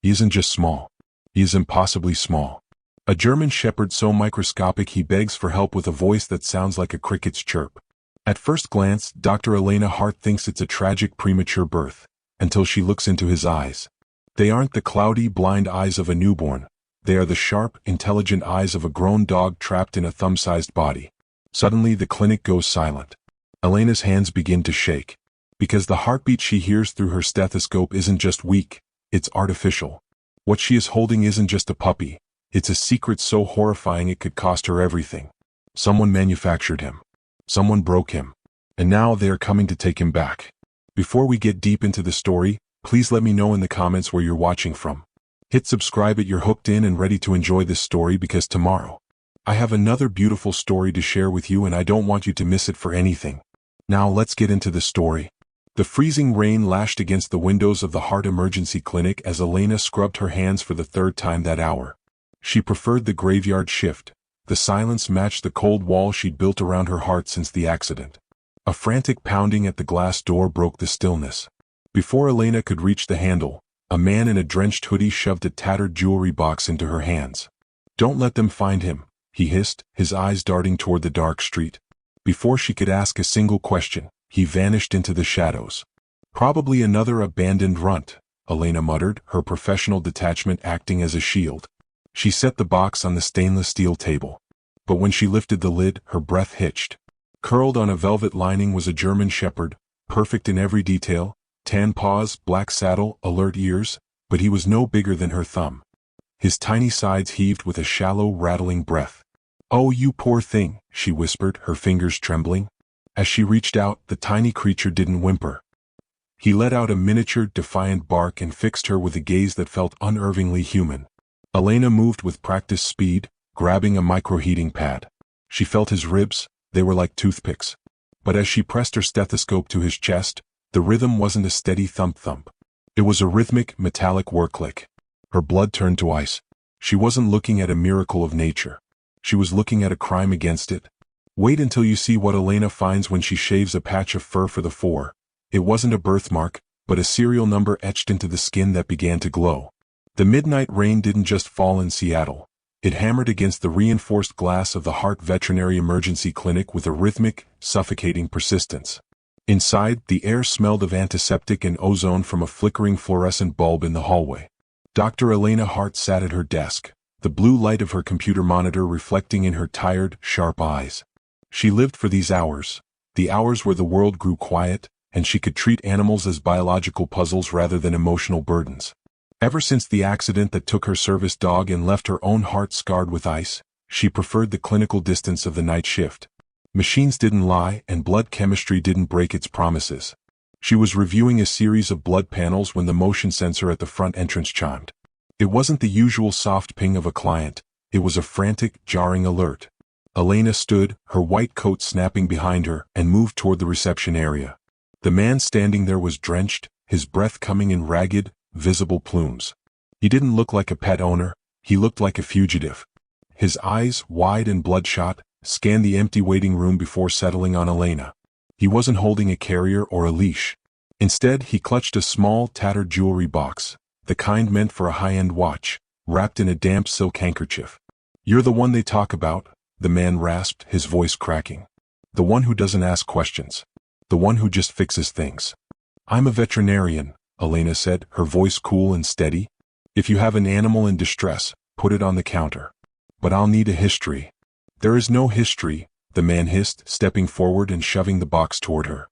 He isn't just small. He is impossibly small. A German shepherd so microscopic he begs for help with a voice that sounds like a cricket's chirp. At first glance, Dr. Elena Hart thinks it's a tragic premature birth, until she looks into his eyes. They aren't the cloudy, blind eyes of a newborn. They are the sharp, intelligent eyes of a grown dog trapped in a thumb-sized body. Suddenly, the clinic goes silent. Elena's hands begin to shake. Because the heartbeat she hears through her stethoscope isn't just weak, it's artificial. What she is holding isn't just a puppy. It's a secret so horrifying it could cost her everything. Someone manufactured him. Someone broke him. And now they are coming to take him back. Before we get deep into the story, please let me know in the comments where you're watching from. Hit subscribe if you're hooked in and ready to enjoy this story, because tomorrow, I have another beautiful story to share with you and I don't want you to miss it for anything. Now let's get into the story. The freezing rain lashed against the windows of the Heart Emergency Clinic as Elena scrubbed her hands for the third time that hour. She preferred the graveyard shift. The silence matched the cold wall she'd built around her heart since the accident. A frantic pounding at the glass door broke the stillness. Before Elena could reach the handle, a man in a drenched hoodie shoved a tattered jewelry box into her hands. "Don't let them find him," he hissed, his eyes darting toward the dark street. Before she could ask a single question, he vanished into the shadows. "Probably another abandoned runt," Elena muttered, her professional detachment acting as a shield. She set the box on the stainless steel table. But when she lifted the lid, her breath hitched. Curled on a velvet lining was a German shepherd, perfect in every detail, tan paws, black saddle, alert ears, but he was no bigger than her thumb. His tiny sides heaved with a shallow, rattling breath. "Oh, you poor thing," she whispered, her fingers trembling. As she reached out, the tiny creature didn't whimper. He let out a miniature, defiant bark and fixed her with a gaze that felt unnervingly human. Elena moved with practiced speed, grabbing a microheating pad. She felt his ribs, they were like toothpicks. But as she pressed her stethoscope to his chest, the rhythm wasn't a steady thump-thump. It was a rhythmic, metallic whir-click. Her blood turned to ice. She wasn't looking at a miracle of nature. She was looking at a crime against it. Wait until you see what Elena finds when she shaves a patch of fur for the 4. It wasn't a birthmark, but a serial number etched into the skin that began to glow. The midnight rain didn't just fall in Seattle. It hammered against the reinforced glass of the Heart Veterinary Emergency Clinic with a rhythmic, suffocating persistence. Inside, the air smelled of antiseptic and ozone from a flickering fluorescent bulb in the hallway. Dr. Elena Hart sat at her desk, the blue light of her computer monitor reflecting in her tired, sharp eyes. She lived for these hours, the hours where the world grew quiet, and she could treat animals as biological puzzles rather than emotional burdens. Ever since the accident that took her service dog and left her own heart scarred with ice, she preferred the clinical distance of the night shift. Machines didn't lie, and blood chemistry didn't break its promises. She was reviewing a series of blood panels when the motion sensor at the front entrance chimed. It wasn't the usual soft ping of a client, it was a frantic, jarring alert. Elena stood, her white coat snapping behind her, and moved toward the reception area. The man standing there was drenched, his breath coming in ragged, visible plumes. He didn't look like a pet owner, he looked like a fugitive. His eyes, wide and bloodshot, scanned the empty waiting room before settling on Elena. He wasn't holding a carrier or a leash. Instead, he clutched a small, tattered jewelry box, the kind meant for a high-end watch, wrapped in a damp silk handkerchief. "You're the one they talk about," the man rasped, his voice cracking. "The one who doesn't ask questions. The one who just fixes things." "I'm a veterinarian," Elena said, her voice cool and steady. "If you have an animal in distress, put it on the counter. But I'll need a history." "There is no history," the man hissed, stepping forward and shoving the box toward her.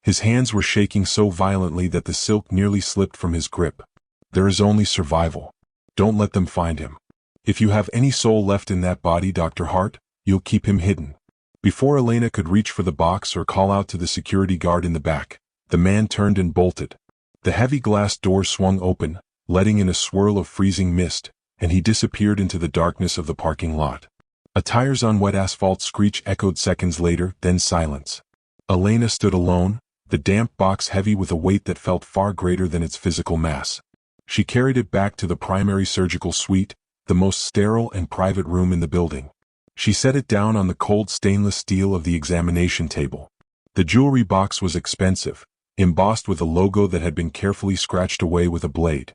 His hands were shaking so violently that the silk nearly slipped from his grip. "There is only survival. Don't let them find him. If you have any soul left in that body, Dr. Hart, you'll keep him hidden." Before Elena could reach for the box or call out to the security guard in the back, the man turned and bolted. The heavy glass door swung open, letting in a swirl of freezing mist, and he disappeared into the darkness of the parking lot. A tires on wet asphalt screech echoed seconds later, then silence. Elena stood alone, the damp box heavy with a weight that felt far greater than its physical mass. She carried it back to the primary surgical suite, the most sterile and private room in the building. She set it down on the cold stainless steel of the examination table. The jewelry box was expensive, embossed with a logo that had been carefully scratched away with a blade.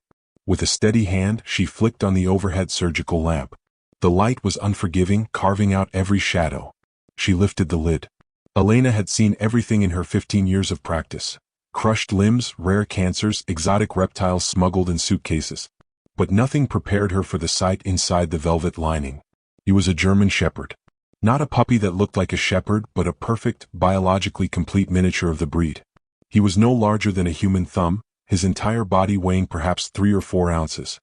With a steady hand, she flicked on the overhead surgical lamp. The light was unforgiving, carving out every shadow. She lifted the lid. Elena had seen everything in her 15 years of practice. Crushed limbs, rare cancers, exotic reptiles smuggled in suitcases. But nothing prepared her for the sight inside the velvet lining. He was a German Shepherd. Not a puppy that looked like a shepherd, but a perfect, biologically complete miniature of the breed. He was no larger than a human thumb, his entire body weighing perhaps 3 or 4 ounces.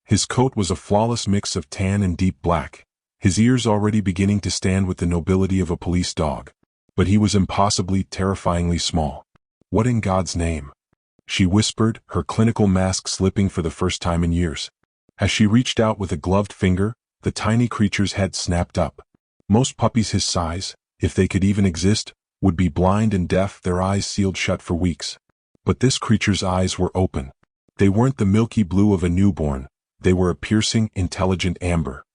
His coat was a flawless mix of tan and deep black, his ears already beginning to stand with the nobility of a police dog. But he was impossibly, terrifyingly small. What in God's name? She whispered, her clinical mask slipping for the first time in years. As she reached out with a gloved finger, the tiny creature's head snapped up. Most puppies his size, if they could even exist, would be blind and deaf, their eyes sealed shut for weeks. But this creature's eyes were open. They weren't the milky blue of a newborn, they were a piercing, intelligent amber.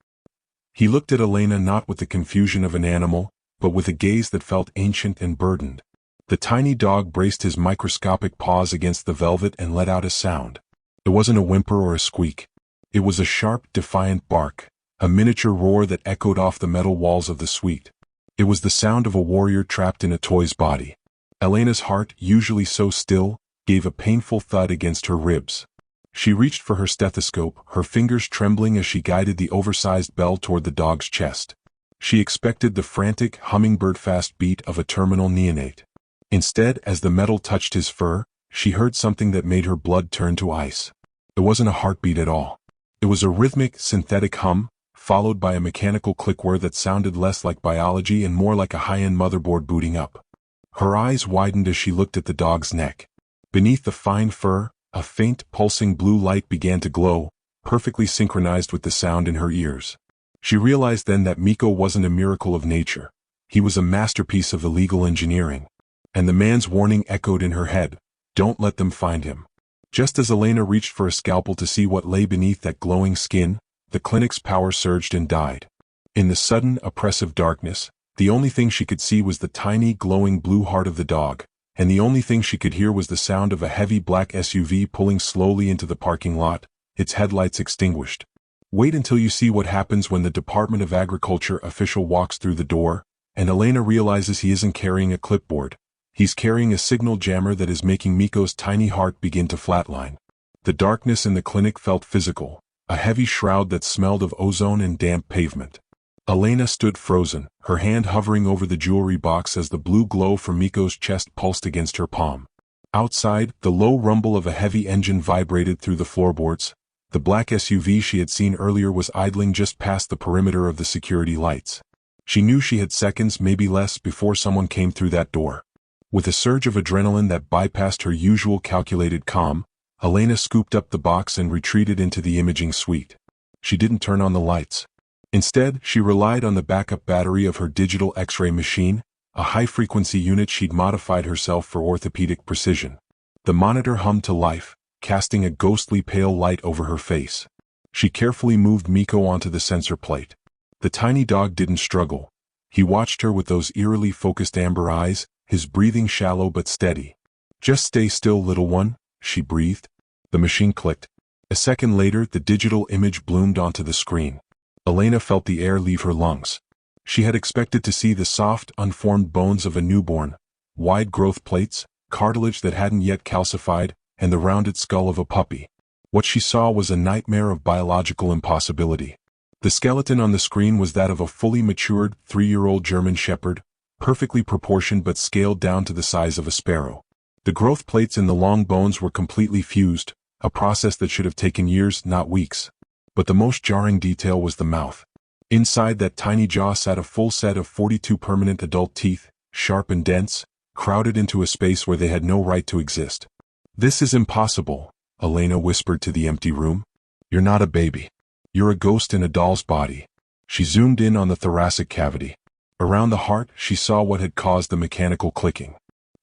He looked at Elena not with the confusion of an animal, but with a gaze that felt ancient and burdened. The tiny dog braced his microscopic paws against the velvet and let out a sound. It wasn't a whimper or a squeak. It was a sharp, defiant bark, a miniature roar that echoed off the metal walls of the suite. It was the sound of a warrior trapped in a toy's body. Elena's heart, usually so still, gave a painful thud against her ribs. She reached for her stethoscope, her fingers trembling as she guided the oversized bell toward the dog's chest. She expected the frantic, hummingbird-fast beat of a terminal neonate. Instead, as the metal touched his fur, she heard something that made her blood turn to ice. It wasn't a heartbeat at all. It was a rhythmic, synthetic hum, followed by a mechanical click whir that sounded less like biology and more like a high-end motherboard booting up. Her eyes widened as she looked at the dog's neck. Beneath the fine fur, a faint, pulsing blue light began to glow, perfectly synchronized with the sound in her ears. She realized then that Miko wasn't a miracle of nature. He was a masterpiece of illegal engineering. And the man's warning echoed in her head, "Don't let them find him." Just as Elena reached for a scalpel to see what lay beneath that glowing skin, the clinic's power surged and died. In the sudden, oppressive darkness, the only thing she could see was the tiny, glowing blue heart of the dog, and the only thing she could hear was the sound of a heavy black SUV pulling slowly into the parking lot, its headlights extinguished. Wait until you see what happens when the Department of Agriculture official walks through the door, and Elena realizes he isn't carrying a clipboard. He's carrying a signal jammer that is making Miko's tiny heart begin to flatline. The darkness in the clinic felt physical, a heavy shroud that smelled of ozone and damp pavement. Elena stood frozen, her hand hovering over the jewelry box as the blue glow from Miko's chest pulsed against her palm. Outside, the low rumble of a heavy engine vibrated through the floorboards. The black SUV she had seen earlier was idling just past the perimeter of the security lights. She knew she had seconds, maybe less, before someone came through that door. With a surge of adrenaline that bypassed her usual calculated calm, Elena scooped up the box and retreated into the imaging suite. She didn't turn on the lights. Instead, she relied on the backup battery of her digital X-ray machine, a high-frequency unit she'd modified herself for orthopedic precision. The monitor hummed to life, casting a ghostly pale light over her face. She carefully moved Miko onto the sensor plate. The tiny dog didn't struggle. He watched her with those eerily focused amber eyes, his breathing shallow but steady. "Just stay still, little one," she breathed. The machine clicked. A second later, the digital image bloomed onto the screen. Elena felt the air leave her lungs. She had expected to see the soft, unformed bones of a newborn, wide growth plates, cartilage that hadn't yet calcified, and the rounded skull of a puppy. What she saw was a nightmare of biological impossibility. The skeleton on the screen was that of a fully matured 3-year-old German Shepherd, perfectly proportioned but scaled down to the size of a sparrow. The growth plates in the long bones were completely fused, a process that should have taken years, not weeks. But the most jarring detail was the mouth. Inside that tiny jaw sat a full set of 42 permanent adult teeth, sharp and dense, crowded into a space where they had no right to exist. "This is impossible," Elena whispered to the empty room. "You're not a baby. You're a ghost in a doll's body." She zoomed in on the thoracic cavity. Around the heart, she saw what had caused the mechanical clicking.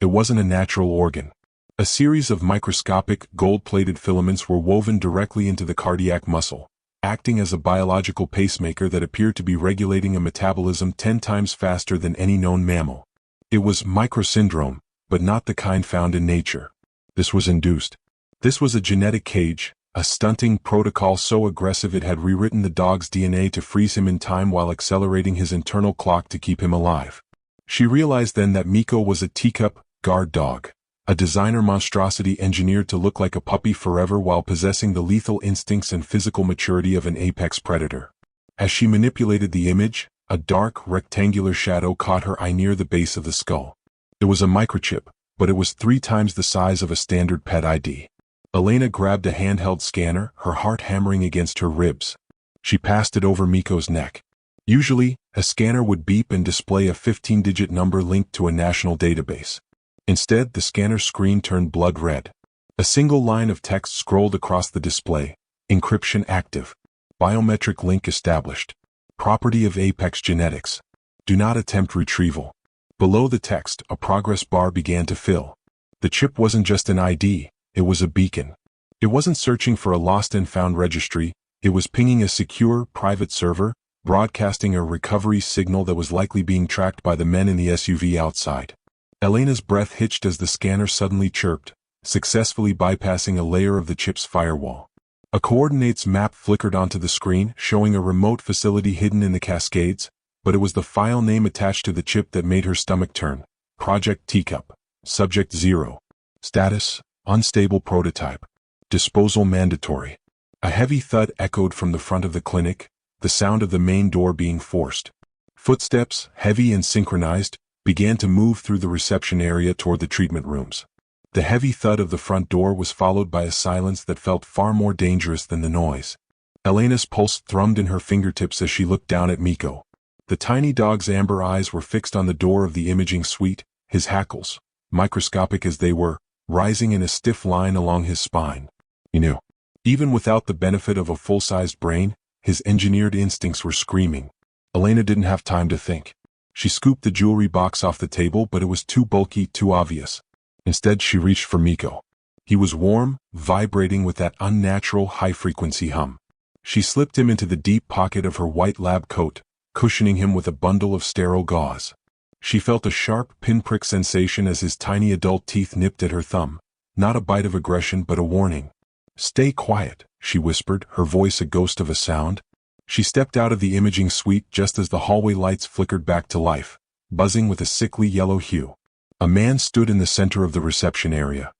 It wasn't a natural organ. A series of microscopic, gold-plated filaments were woven directly into the cardiac muscle, acting as a biological pacemaker that appeared to be regulating a metabolism 10 times faster than any known mammal. It was microsyndrome, but not the kind found in nature. This was induced. This was a genetic cage, A stunting protocol so aggressive it had rewritten the dog's DNA to freeze him in time while accelerating his internal clock to keep him alive. She realized then that Miko was a teacup guard dog, a designer monstrosity engineered to look like a puppy forever while possessing the lethal instincts and physical maturity of an apex predator. As she manipulated the image, a dark, rectangular shadow caught her eye near the base of the skull. It was a microchip, but it was 3 times the size of a standard pet ID. Elena grabbed a handheld scanner, her heart hammering against her ribs. She passed it over Miko's neck. Usually, a scanner would beep and display a 15-digit number linked to a national database. Instead, the scanner screen turned blood red. A single line of text scrolled across the display. Encryption active. Biometric link established. Property of Apex Genetics. Do not attempt retrieval. Below the text, a progress bar began to fill. The chip wasn't just an ID, it was a beacon. It wasn't searching for a lost and found registry, it was pinging a secure, private server, broadcasting a recovery signal that was likely being tracked by the men in the SUV outside. Elena's breath hitched as the scanner suddenly chirped, successfully bypassing a layer of the chip's firewall. A coordinates map flickered onto the screen, showing a remote facility hidden in the Cascades, but it was the file name attached to the chip that made her stomach turn. Project Teacup. Subject 0. Status: unstable prototype. Disposal mandatory. A heavy thud echoed from the front of the clinic, the sound of the main door being forced. Footsteps, heavy and synchronized, began to move through the reception area toward the treatment rooms. The heavy thud of the front door was followed by a silence that felt far more dangerous than the noise. Elena's pulse thrummed in her fingertips as she looked down at Miko. The tiny dog's amber eyes were fixed on the door of the imaging suite, his hackles, microscopic as they were, rising in a stiff line along his spine. He knew. Even without the benefit of a full-sized brain, his engineered instincts were screaming. Elena didn't have time to think. She scooped the jewelry box off the table, but it was too bulky, too obvious. Instead, she reached for Miko. He was warm, vibrating with that unnatural high-frequency hum. She slipped him into the deep pocket of her white lab coat, cushioning him with a bundle of sterile gauze. She felt a sharp pinprick sensation as his tiny adult teeth nipped at her thumb, not a bite of aggression but a warning. "Stay quiet," she whispered, her voice a ghost of a sound. She stepped out of the imaging suite just as the hallway lights flickered back to life, buzzing with a sickly yellow hue. A man stood in the center of the reception area.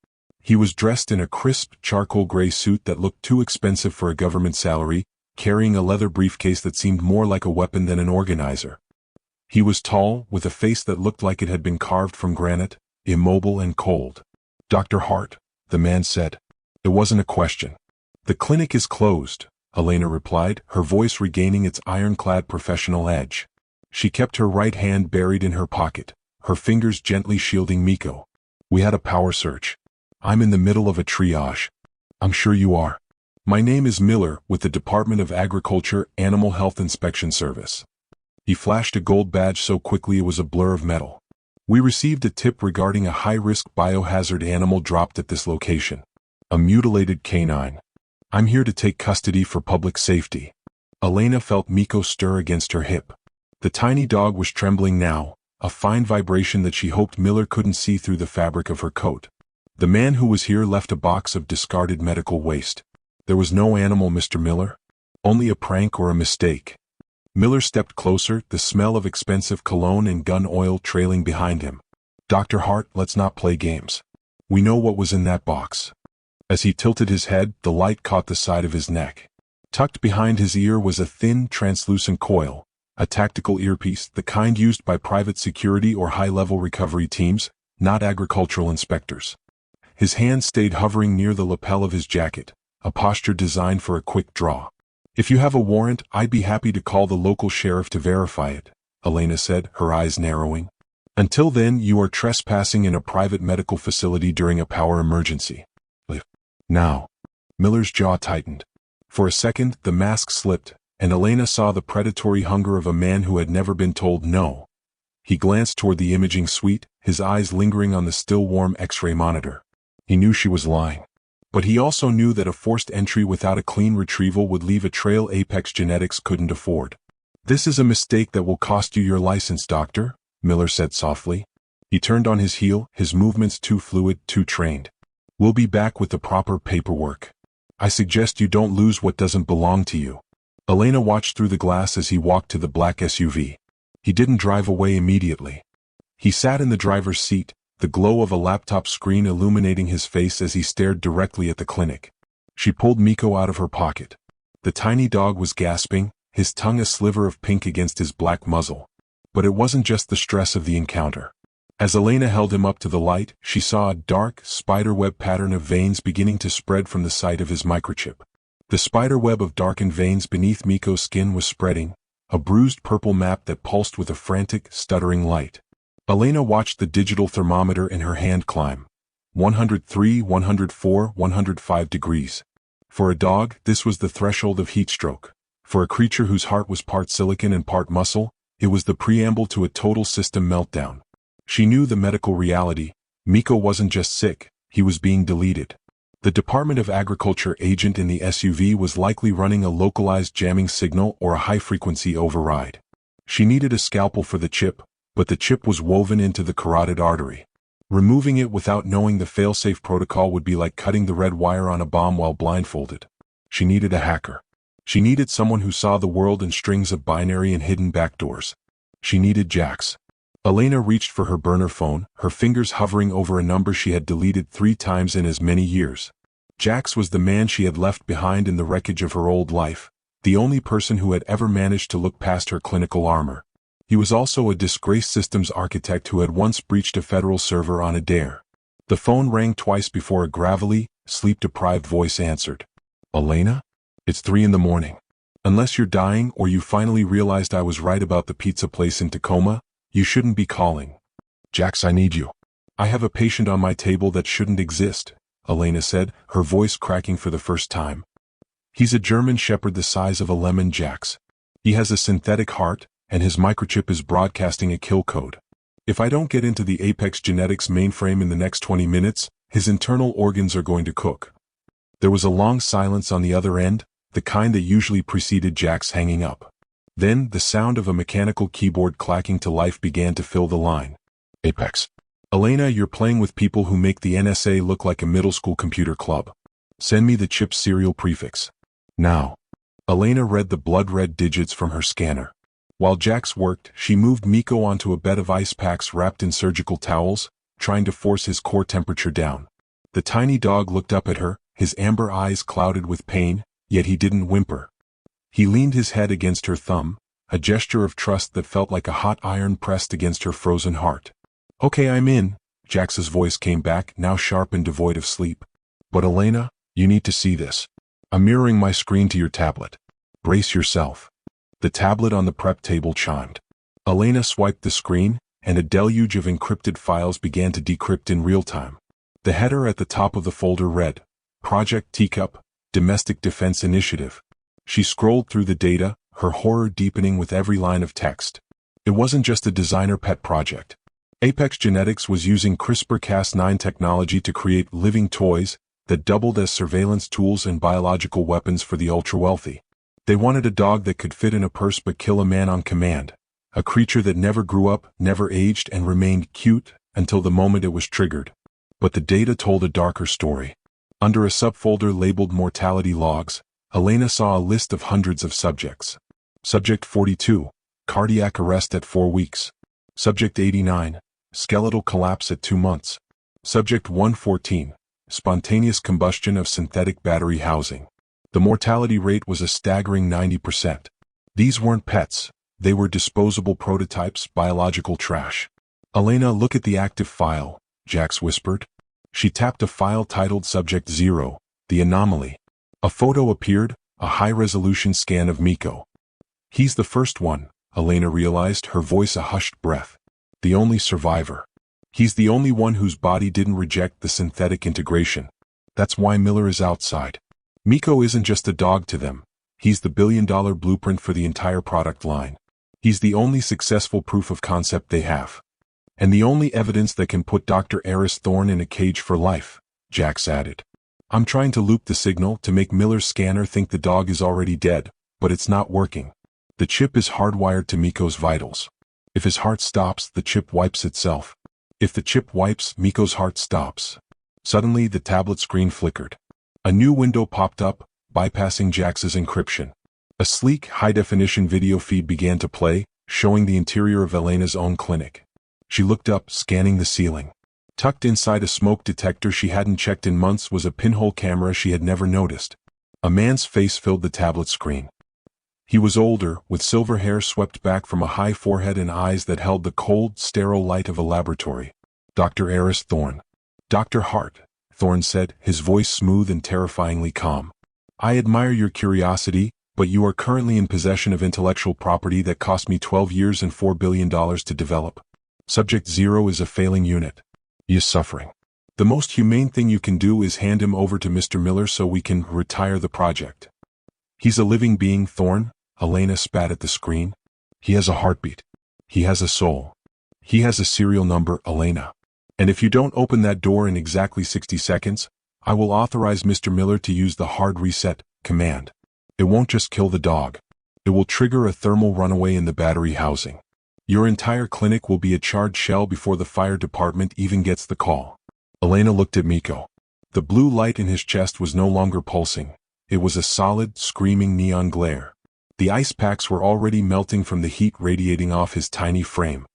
He was dressed in a crisp, charcoal gray suit that looked too expensive for a government salary, carrying a leather briefcase that seemed more like a weapon than an organizer. He was tall, with a face that looked like it had been carved from granite, immobile and cold. "Dr. Hart," the man said. It wasn't a question. "The clinic is closed," Elena replied, her voice regaining its ironclad professional edge. She kept her right hand buried in her pocket, her fingers gently shielding Miko. "We had a power surge. I'm in the middle of a triage." "I'm sure you are." "My name is Miller with the Department of Agriculture Animal Health Inspection Service." He flashed a gold badge so quickly it was a blur of metal. "We received a tip regarding a high-risk biohazard animal dropped at this location. A mutilated canine. I'm here to take custody for public safety." Elena felt Miko stir against her hip. The tiny dog was trembling now, a fine vibration that she hoped Miller couldn't see through the fabric of her coat. "The man who was here left a box of discarded medical waste. There was no animal, Mr. Miller. Only a prank or a mistake." Miller stepped closer, the smell of expensive cologne and gun oil trailing behind him. "Dr. Hart, let's not play games. We know what was in that box." As he tilted his head, the light caught the side of his neck. Tucked behind his ear was a thin, translucent coil, a tactical earpiece, the kind used by private security or high-level recovery teams, not agricultural inspectors. His hand stayed hovering near the lapel of his jacket, a posture designed for a quick draw. "If you have a warrant, I'd be happy to call the local sheriff to verify it," Elena said, her eyes narrowing. "Until then, you are trespassing in a private medical facility during a power emergency. Now." Miller's jaw tightened. For a second, the mask slipped, and Elena saw the predatory hunger of a man who had never been told no. He glanced toward the imaging suite, his eyes lingering on the still warm X-ray monitor. He knew she was lying. But he also knew that a forced entry without a clean retrieval would leave a trail Apex Genetics couldn't afford. "This is a mistake that will cost you your license, doctor," Miller said softly. He turned on his heel, his movements too fluid, too trained. "We'll be back with the proper paperwork." I suggest you don't lose what doesn't belong to you. Elena watched through the glass as he walked to the black SUV. He didn't drive away immediately. He sat in the driver's seat, the glow of a laptop screen illuminating his face as he stared directly at the clinic. She pulled Miko out of her pocket. The tiny dog was gasping, his tongue a sliver of pink against his black muzzle. But it wasn't just the stress of the encounter. As Elena held him up to the light, she saw a dark, spiderweb pattern of veins beginning to spread from the site of his microchip. The spiderweb of darkened veins beneath Miko's skin was spreading, a bruised purple map that pulsed with a frantic, stuttering light. Elena watched the digital thermometer in her hand climb. 103, 104, 105 degrees. For a dog, this was the threshold of heat stroke. For a creature whose heart was part silicon and part muscle, it was the preamble to a total system meltdown. She knew the medical reality. Miko wasn't just sick, he was being deleted. The Department of Agriculture agent in the SUV was likely running a localized jamming signal or a high-frequency override. She needed a scalpel for the chip, but the chip was woven into the carotid artery. Removing it without knowing the fail-safe protocol would be like cutting the red wire on a bomb while blindfolded. She needed a hacker. She needed someone who saw the world in strings of binary and hidden backdoors. She needed Jax. Elena reached for her burner phone, her fingers hovering over a number she had deleted 3 times in as many years. Jax was the man she had left behind in the wreckage of her old life, the only person who had ever managed to look past her clinical armor. He was also a disgraced systems architect who had once breached a federal server on Adair. The phone rang twice before a gravelly, sleep-deprived voice answered. Elena? It's 3 in the morning. Unless you're dying or you finally realized I was right about the pizza place in Tacoma, you shouldn't be calling. Jax, I need you. I have a patient on my table that shouldn't exist, Elena said, her voice cracking for the first time. He's a German shepherd the size of a lemon, Jax. He has a synthetic heart, and his microchip is broadcasting a kill code. If I don't get into the Apex Genetics mainframe in the next 20 minutes, his internal organs are going to cook. There was a long silence on the other end, the kind that usually preceded Jax hanging up. Then, the sound of a mechanical keyboard clacking to life began to fill the line. Apex. Elena, you're playing with people who make the NSA look like a middle school computer club. Send me the chip's serial prefix. Now. Elena read the blood-red digits from her scanner. While Jax worked, she moved Miko onto a bed of ice packs wrapped in surgical towels, trying to force his core temperature down. The tiny dog looked up at her, his amber eyes clouded with pain, yet he didn't whimper. He leaned his head against her thumb, a gesture of trust that felt like a hot iron pressed against her frozen heart. Okay, I'm in, Jax's voice came back, now sharp and devoid of sleep. But Elena, you need to see this. I'm mirroring my screen to your tablet. Brace yourself. The tablet on the prep table chimed. Elena swiped the screen, and a deluge of encrypted files began to decrypt in real time. The header at the top of the folder read, Project Teacup, Domestic Defense Initiative. She scrolled through the data, her horror deepening with every line of text. It wasn't just a designer pet project. Apex Genetics was using CRISPR-Cas9 technology to create living toys that doubled as surveillance tools and biological weapons for the ultra-wealthy. They wanted a dog that could fit in a purse but kill a man on command, a creature that never grew up, never aged, and remained cute until the moment it was triggered. But the data told a darker story. Under a subfolder labeled Mortality Logs, Elena saw a list of hundreds of subjects. Subject 42, cardiac arrest at 4 weeks. Subject 89, skeletal collapse at 2 months. Subject 114, spontaneous combustion of synthetic battery housing. The mortality rate was a staggering 90%. These weren't pets, they were disposable prototypes, biological trash. Elena, look at the active file, Jax whispered. She tapped a file titled Subject 0, the anomaly. A photo appeared, a high-resolution scan of Miko. He's the first one, Elena realized, her voice a hushed breath. The only survivor. He's the only one whose body didn't reject the synthetic integration. That's why Miller is outside. Miko isn't just a dog to them. He's the billion-dollar blueprint for the entire product line. He's the only successful proof of concept they have. And the only evidence that can put Dr. Eris Thorne in a cage for life, Jax added. I'm trying to loop the signal to make Miller's scanner think the dog is already dead, but it's not working. The chip is hardwired to Miko's vitals. If his heart stops, the chip wipes itself. If the chip wipes, Miko's heart stops. Suddenly, the tablet screen flickered. A new window popped up, bypassing Jax's encryption. A sleek, high-definition video feed began to play, showing the interior of Elena's own clinic. She looked up, scanning the ceiling. Tucked inside a smoke detector she hadn't checked in months was a pinhole camera she had never noticed. A man's face filled the tablet screen. He was older, with silver hair swept back from a high forehead and eyes that held the cold, sterile light of a laboratory. Dr. Eris Thorne. Dr. Hart, Thorne said, his voice smooth and terrifyingly calm. I admire your curiosity, but you are currently in possession of intellectual property that cost me 12 years and $4 billion to develop. Subject 0 is a failing unit. He is suffering. The most humane thing you can do is hand him over to Mr. Miller so we can retire the project. He's a living being, Thorne, Elena spat at the screen. He has a heartbeat. He has a soul. He has a serial number, Elena. And if you don't open that door in exactly 60 seconds, I will authorize Mr. Miller to use the hard reset command. It won't just kill the dog. It will trigger a thermal runaway in the battery housing. Your entire clinic will be a charred shell before the fire department even gets the call. Elena looked at Miko. The blue light in his chest was no longer pulsing. It was a solid, screaming neon glare. The ice packs were already melting from the heat radiating off his tiny frame.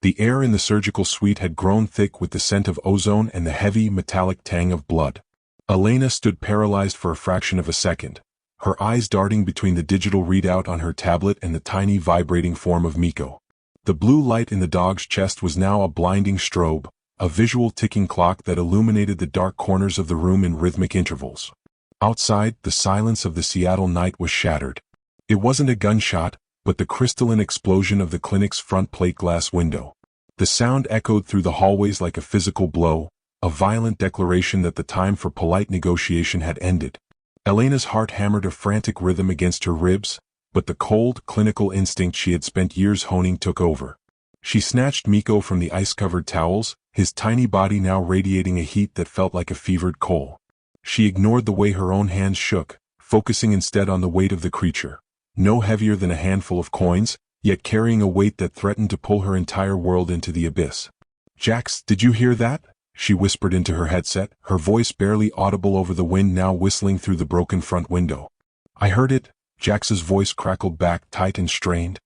The air in the surgical suite had grown thick with the scent of ozone and the heavy, metallic tang of blood. Elena stood paralyzed for a fraction of a second, her eyes darting between the digital readout on her tablet and the tiny vibrating form of Miko. The blue light in the dog's chest was now a blinding strobe, a visual ticking clock that illuminated the dark corners of the room in rhythmic intervals. Outside, the silence of the Seattle night was shattered. It wasn't a gunshot, but the crystalline explosion of the clinic's front plate glass window. The sound echoed through the hallways like a physical blow, a violent declaration that the time for polite negotiation had ended. Elena's heart hammered a frantic rhythm against her ribs, but the cold, clinical instinct she had spent years honing took over. She snatched Miko from the ice-covered towels, his tiny body now radiating a heat that felt like a fevered coal. She ignored the way her own hands shook, focusing instead on the weight of the creature. No heavier than a handful of coins, yet carrying a weight that threatened to pull her entire world into the abyss. Jax, did you hear that? She whispered into her headset, her voice barely audible over the wind now whistling through the broken front window. I heard it, Jax's voice crackled back tight and strained.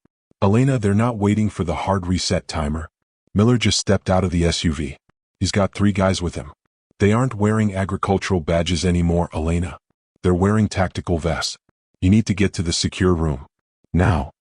Elena, they're not waiting for the hard reset timer. Miller just stepped out of the SUV. He's got 3 guys with him. They aren't wearing agricultural badges anymore, Elena. They're wearing tactical vests. You need to get to the secure room. Now.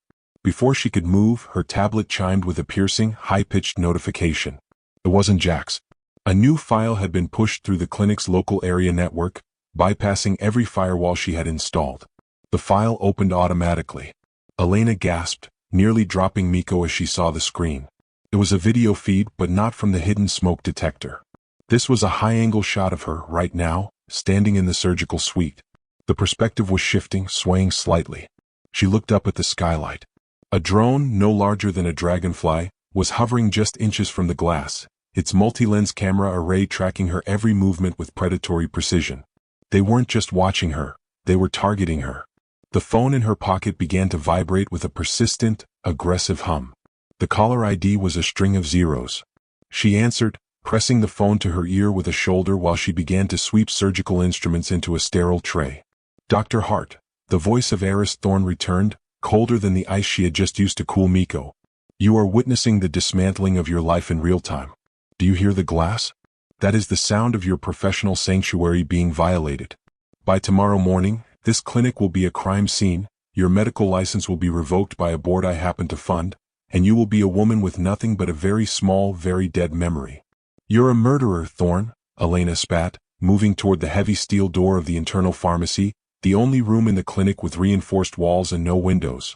Before she could move, her tablet chimed with a piercing, high-pitched notification. It wasn't Jax. A new file had been pushed through the clinic's local area network, bypassing every firewall she had installed. The file opened automatically. Elena gasped, nearly dropping Miko as she saw the screen. It was a video feed, but not from the hidden smoke detector. This was a high-angle shot of her, right now, standing in the surgical suite. The perspective was shifting, swaying slightly. She looked up at the skylight. A drone, no larger than a dragonfly, was hovering just inches from the glass, its multi-lens camera array tracking her every movement with predatory precision. They weren't just watching her, they were targeting her. The phone in her pocket began to vibrate with a persistent, aggressive hum. The caller ID was a string of zeros. She answered, pressing the phone to her ear with a shoulder while she began to sweep surgical instruments into a sterile tray. Dr. Hart, the voice of Eris Thorne returned, colder than the ice she had just used to cool Miko. You are witnessing the dismantling of your life in real time. Do you hear the glass? That is the sound of your professional sanctuary being violated. By tomorrow morning, this clinic will be a crime scene, your medical license will be revoked by a board I happen to fund, and you will be a woman with nothing but a very small, very dead memory. You're a murderer, Thorne, Elena spat, moving toward the heavy steel door of the internal pharmacy, the only room in the clinic with reinforced walls and no windows.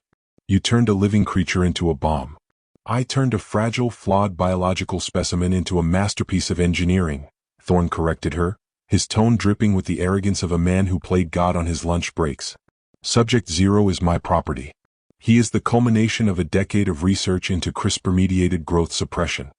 You turned a living creature into a bomb. I turned a fragile, flawed biological specimen into a masterpiece of engineering, Thorne corrected her, his tone dripping with the arrogance of a man who played God on his lunch breaks. Subject 0 is my property. He is the culmination of a decade of research into CRISPR-mediated growth suppression.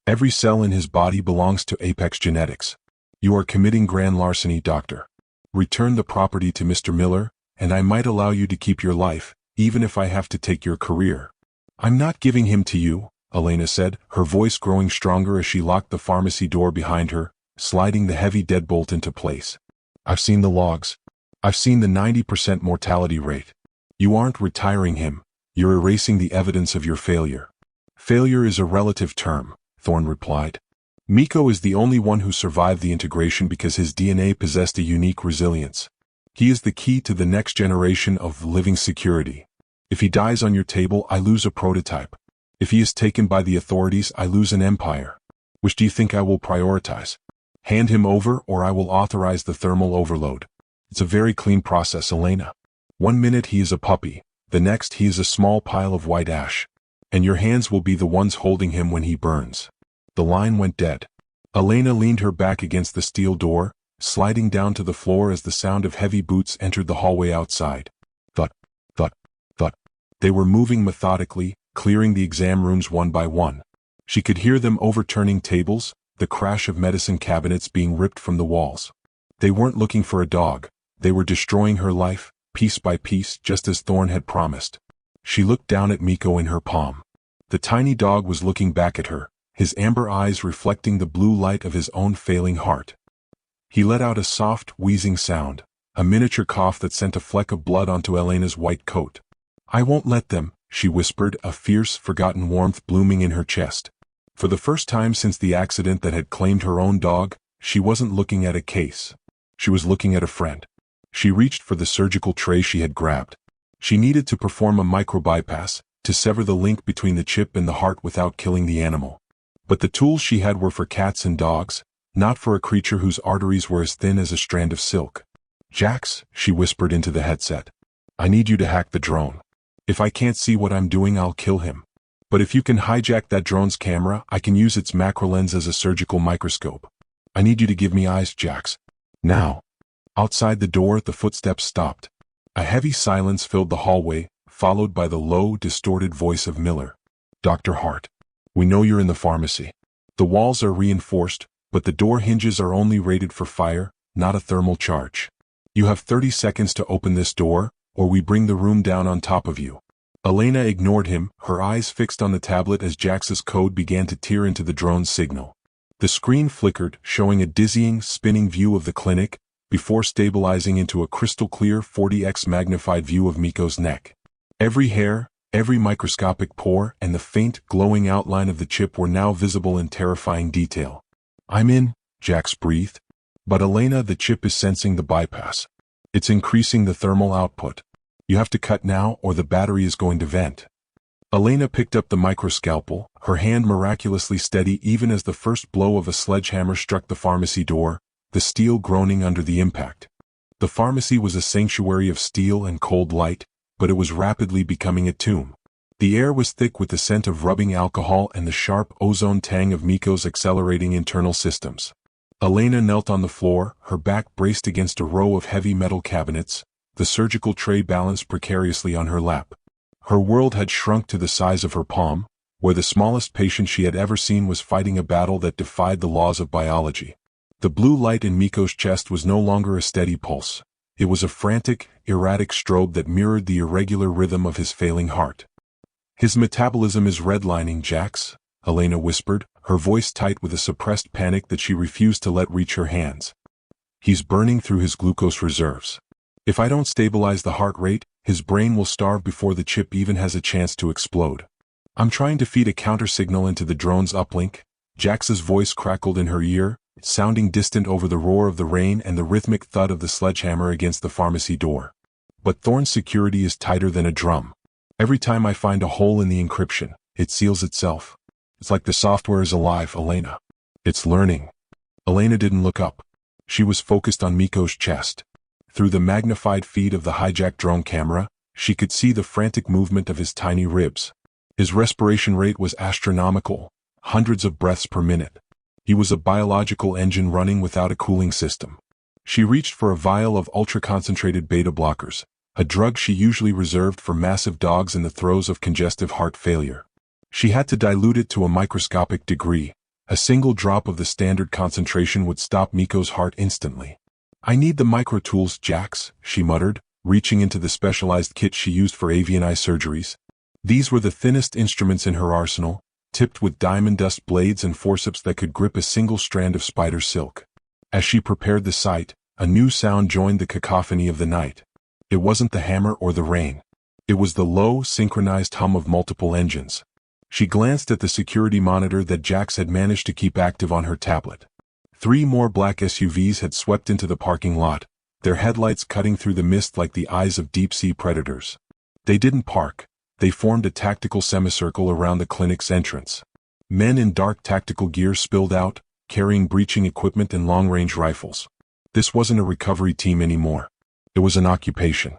Every cell in his body belongs to Apex Genetics. You are committing grand larceny, Doctor. Return the property to Mr. Miller, and I might allow you to keep your life, even if I have to take your career. I'm not giving him to you, Elena said, her voice growing stronger as she locked the pharmacy door behind her, sliding the heavy deadbolt into place. I've seen the logs. I've seen the 90% mortality rate. You aren't retiring him. You're erasing the evidence of your failure. Failure is a relative term, Thorne replied. Miko is the only one who survived the integration because his DNA possessed a unique resilience. He is the key to the next generation of living security. If he dies on your table, I lose a prototype. If he is taken by the authorities, I lose an empire. Which do you think I will prioritize? Hand him over, or I will authorize the thermal overload. It's a very clean process, Elena. 1 minute he is a puppy, the next he is a small pile of white ash. And your hands will be the ones holding him when he burns. The line went dead. Elena leaned her back against the steel door, sliding down to the floor as the sound of heavy boots entered the hallway outside. Thud, thud, thud. They were moving methodically, clearing the exam rooms one by one. She could hear them overturning tables, the crash of medicine cabinets being ripped from the walls. They weren't looking for a dog. They were destroying her life, piece by piece, just as Thorne had promised. She looked down at Miko in her palm. The tiny dog was looking back at her, his amber eyes reflecting the blue light of his own failing heart. He let out a soft, wheezing sound, a miniature cough that sent a fleck of blood onto Elena's white coat. I won't let them, she whispered, a fierce, forgotten warmth blooming in her chest. For the first time since the accident that had claimed her own dog, she wasn't looking at a case. She was looking at a friend. She reached for the surgical tray she had grabbed. She needed to perform a micro-bypass, to sever the link between the chip and the heart without killing the animal. But the tools she had were for cats and dogs, not for a creature whose arteries were as thin as a strand of silk. Jax, she whispered into the headset. I need you to hack the drone. If I can't see what I'm doing, I'll kill him. But if you can hijack that drone's camera, I can use its macro lens as a surgical microscope. I need you to give me eyes, Jax. Now. Outside the door, the footsteps stopped. A heavy silence filled the hallway, followed by the low, distorted voice of Miller. Dr. Hart. We know you're in the pharmacy. The walls are reinforced, but the door hinges are only rated for fire, not a thermal charge. You have 30 seconds to open this door, or we bring the room down on top of you. Elena ignored him, her eyes fixed on the tablet as Jax's code began to tear into the drone's signal. The screen flickered, showing a dizzying, spinning view of the clinic, before stabilizing into a crystal-clear 40x magnified view of Miko's neck. Every hair, every microscopic pore, and the faint, glowing outline of the chip were now visible in terrifying detail. I'm in, Jax breathed. But Elena, the chip is sensing the bypass. It's increasing the thermal output. You have to cut now or the battery is going to vent. Elena picked up the microscalpel, her hand miraculously steady even as the first blow of a sledgehammer struck the pharmacy door, the steel groaning under the impact. The pharmacy was a sanctuary of steel and cold light, but it was rapidly becoming a tomb. The air was thick with the scent of rubbing alcohol and the sharp ozone tang of Miko's accelerating internal systems. Elena knelt on the floor, her back braced against a row of heavy metal cabinets, the surgical tray balanced precariously on her lap. Her world had shrunk to the size of her palm, where the smallest patient she had ever seen was fighting a battle that defied the laws of biology. The blue light in Miko's chest was no longer a steady pulse. It was a frantic, erratic strobe that mirrored the irregular rhythm of his failing heart. His metabolism is redlining, Jax, Elena whispered, her voice tight with a suppressed panic that she refused to let reach her hands. He's burning through his glucose reserves. If I don't stabilize the heart rate, his brain will starve before the chip even has a chance to explode. I'm trying to feed a counter-signal into the drone's uplink. Jax's voice crackled in her ear, sounding distant over the roar of the rain and the rhythmic thud of the sledgehammer against the pharmacy door. But Thorne's security is tighter than a drum. Every time I find a hole in the encryption, it seals itself. It's like the software is alive, Elena. It's learning. Elena didn't look up. She was focused on Miko's chest. Through the magnified feed of the hijacked drone camera, she could see the frantic movement of his tiny ribs. His respiration rate was astronomical, hundreds of breaths per minute. He was a biological engine running without a cooling system. She reached for a vial of ultra-concentrated beta blockers, a drug she usually reserved for massive dogs in the throes of congestive heart failure. She had to dilute it to a microscopic degree. A single drop of the standard concentration would stop Miko's heart instantly. I need the micro-tools, Jax, she muttered, reaching into the specialized kit she used for avian eye surgeries. These were the thinnest instruments in her arsenal, tipped with diamond dust blades and forceps that could grip a single strand of spider silk. As she prepared the sight, a new sound joined the cacophony of the night. It wasn't the hammer or the rain. It was the low, synchronized hum of multiple engines. She glanced at the security monitor that Jax had managed to keep active on her tablet. 3 more black SUVs had swept into the parking lot, their headlights cutting through the mist like the eyes of deep-sea predators. They didn't park. They formed a tactical semicircle around the clinic's entrance. Men in dark tactical gear spilled out, carrying breaching equipment and long-range rifles. This wasn't a recovery team anymore. It was an occupation.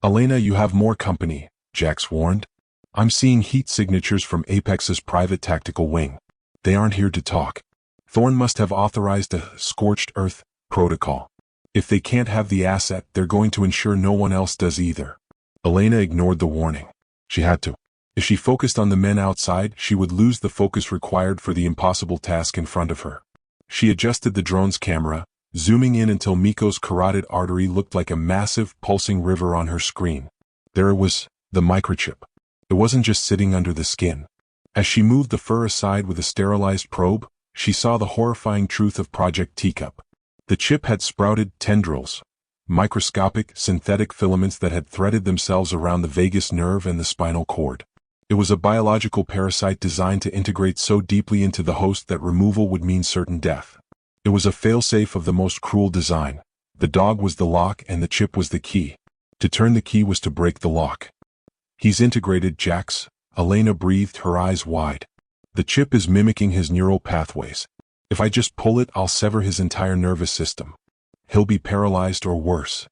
"Elena, you have more company," Jax warned. "I'm seeing heat signatures from Apex's private tactical wing. They aren't here to talk. Thorn must have authorized a scorched earth protocol. If they can't have the asset, they're going to ensure no one else does either." Elena ignored the warning. She had to. If she focused on the men outside, she would lose the focus required for the impossible task in front of her. She adjusted the drone's camera, zooming in until Miko's carotid artery looked like a massive, pulsing river on her screen. There it was, the microchip. It wasn't just sitting under the skin. As she moved the fur aside with a sterilized probe, she saw the horrifying truth of Project Teacup. The chip had sprouted tendrils, microscopic, synthetic filaments that had threaded themselves around the vagus nerve and the spinal cord. It was a biological parasite designed to integrate so deeply into the host that removal would mean certain death. It was a failsafe of the most cruel design. The dog was the lock and the chip was the key. To turn the key was to break the lock. "He's integrated, Jax," Elena breathed, her eyes wide. "The chip is mimicking his neural pathways. If I just pull it, I'll sever his entire nervous system. He'll be paralyzed or worse."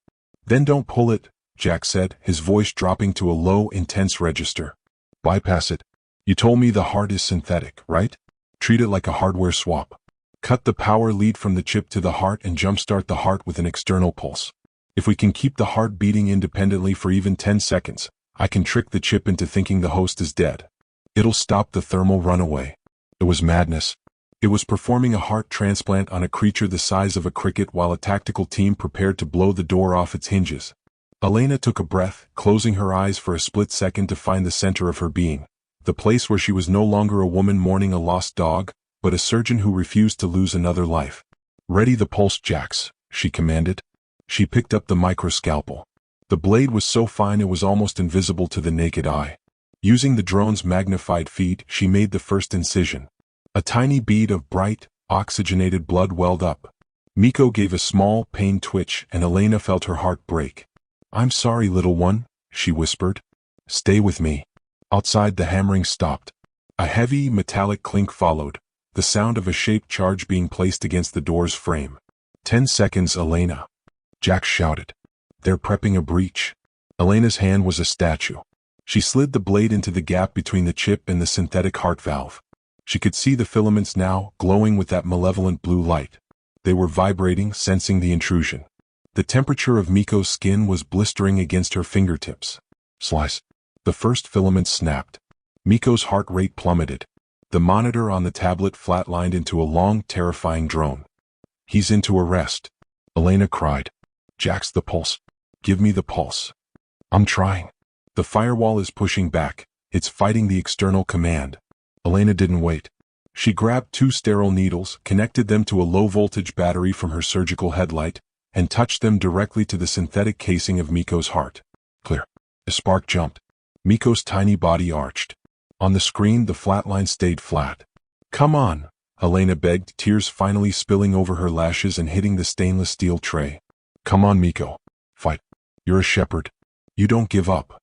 "Then don't pull it," Jax said, his voice dropping to a low, intense register. "Bypass it. You told me the heart is synthetic, right? Treat it like a hardware swap. Cut the power lead from the chip to the heart and jumpstart the heart with an external pulse. If we can keep the heart beating independently for even 10 seconds, I can trick the chip into thinking the host is dead. It'll stop the thermal runaway." It was madness. It was performing a heart transplant on a creature the size of a cricket while a tactical team prepared to blow the door off its hinges. Elena took a breath, closing her eyes for a split second to find the center of her being, the place where she was no longer a woman mourning a lost dog, but a surgeon who refused to lose another life. "Ready the pulse, Jax," she commanded. She picked up the microscalpel. The blade was so fine it was almost invisible to the naked eye. Using the drone's magnified feed, she made the first incision. A tiny bead of bright, oxygenated blood welled up. Miko gave a small, pained twitch and Elena felt her heart break. "I'm sorry, little one," she whispered. "Stay with me." Outside, the hammering stopped. A heavy, metallic clink followed, the sound of a shaped charge being placed against the door's frame. 10 seconds, Elena," Jax shouted. "They're prepping a breach." Elena's hand was a statue. She slid the blade into the gap between the chip and the synthetic heart valve. She could see the filaments now, glowing with that malevolent blue light. They were vibrating, sensing the intrusion. The temperature of Miko's skin was blistering against her fingertips. Slice. The first filament snapped. Miko's heart rate plummeted. The monitor on the tablet flatlined into a long, terrifying drone. "He's into arrest," Elena cried. "Jax, the pulse. Give me the pulse." "I'm trying." "The firewall is pushing back. It's fighting the external command." Elena didn't wait. She grabbed 2 sterile needles, connected them to a low-voltage battery from her surgical headlight, and touched them directly to the synthetic casing of Miko's heart. Clear. A spark jumped. Miko's tiny body arched. On the screen, the flat line stayed flat. "Come on," Elena begged, tears finally spilling over her lashes and hitting the stainless steel tray. "Come on, Miko. Fight. You're a shepherd. You don't give up."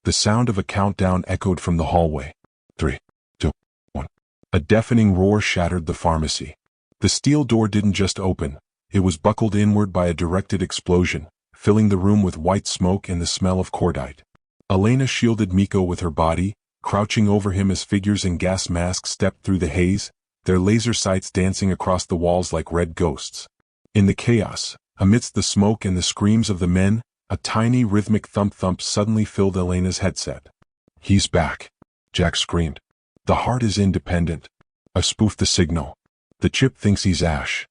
The sound of a countdown echoed from the hallway. 3, 2, 1. A deafening roar shattered the pharmacy. The steel door didn't just open. It was buckled inward by a directed explosion, filling the room with white smoke and the smell of cordite. Elena shielded Miko with her body, crouching over him as figures in gas masks stepped through the haze, their laser sights dancing across the walls like red ghosts. In the chaos, amidst the smoke and the screams of the men, a tiny rhythmic thump-thump suddenly filled Elena's headset. "He's back," Jax screamed. "The heart is independent. I spoofed the signal. The chip thinks he's Ash."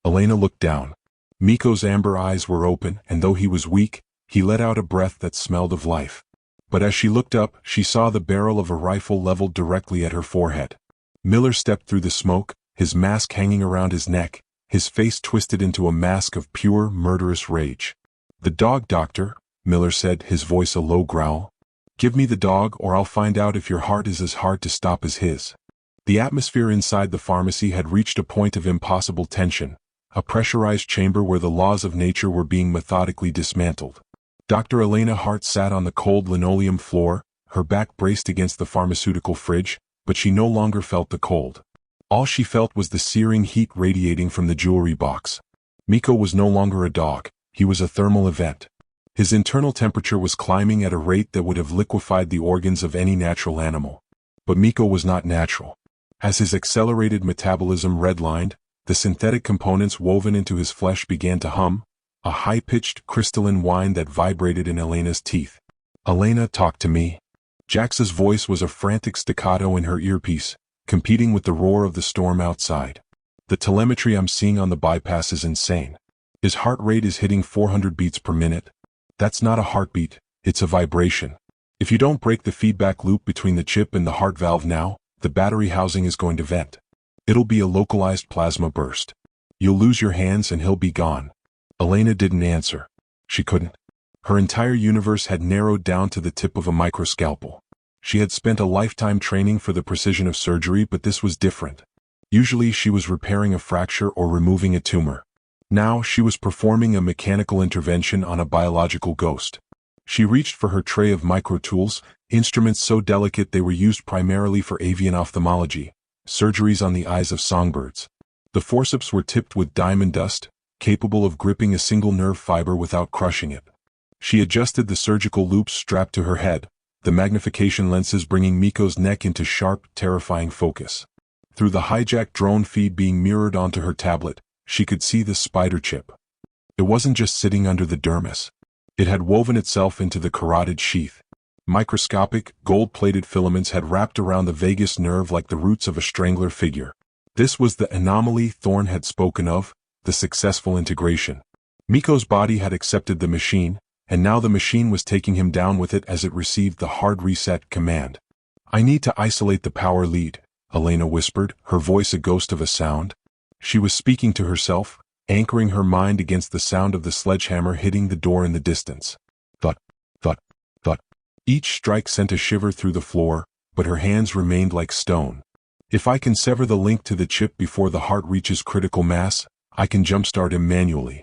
Elena looked down. Miko's amber eyes were open, and though he was weak, he let out a breath that smelled of life. But as she looked up, she saw the barrel of a rifle leveled directly at her forehead. Miller stepped through the smoke, his mask hanging around his neck, his face twisted into a mask of pure, murderous rage. "The dog, doctor," Miller said, his voice a low growl. "Give me the dog or I'll find out if your heart is as hard to stop as his." The atmosphere inside the pharmacy had reached a point of impossible tension, a pressurized chamber where the laws of nature were being methodically dismantled. Dr. Elena Hart sat on the cold linoleum floor, her back braced against the pharmaceutical fridge, but she no longer felt the cold. All she felt was the searing heat radiating from the jewelry box. Miko was no longer a dog, he was a thermal event. His internal temperature was climbing at a rate that would have liquefied the organs of any natural animal. But Miko was not natural. As his accelerated metabolism redlined, the synthetic components woven into his flesh began to hum, a high-pitched, crystalline whine that vibrated in Elena's teeth. "Elena, talk to me." Jax's voice was a frantic staccato in her earpiece, competing with the roar of the storm outside. "The telemetry I'm seeing on the bypass is insane. His heart rate is hitting 400 beats per minute. That's not a heartbeat, it's a vibration. If you don't break the feedback loop between the chip and the heart valve now, the battery housing is going to vent. It'll be a localized plasma burst. You'll lose your hands and he'll be gone." Elena didn't answer. She couldn't. Her entire universe had narrowed down to the tip of a microscalpel. She had spent a lifetime training for the precision of surgery, but this was different. Usually she was repairing a fracture or removing a tumor. Now she was performing a mechanical intervention on a biological ghost. She reached for her tray of micro-tools, instruments so delicate they were used primarily for avian ophthalmology, surgeries on the eyes of songbirds. The forceps were tipped with diamond dust, capable of gripping a single nerve fiber without crushing it. She adjusted the surgical loops strapped to her head, the magnification lenses bringing Miko's neck into sharp, terrifying focus. Through the hijacked drone feed being mirrored onto her tablet, she could see the spider chip. It wasn't just sitting under the dermis. It had woven itself into the carotid sheath. Microscopic, gold-plated filaments had wrapped around the vagus nerve like the roots of a strangler figure. This was the anomaly Thorne had spoken of, the successful integration. Miko's body had accepted the machine, and now the machine was taking him down with it as it received the hard reset command. "I need to isolate the power lead," Elena whispered, her voice a ghost of a sound. She was speaking to herself, anchoring her mind against the sound of the sledgehammer hitting the door in the distance. Thud, thud, thud. Each strike sent a shiver through the floor, but her hands remained like stone. "If I can sever the link to the chip before the heart reaches critical mass, I can jumpstart him manually."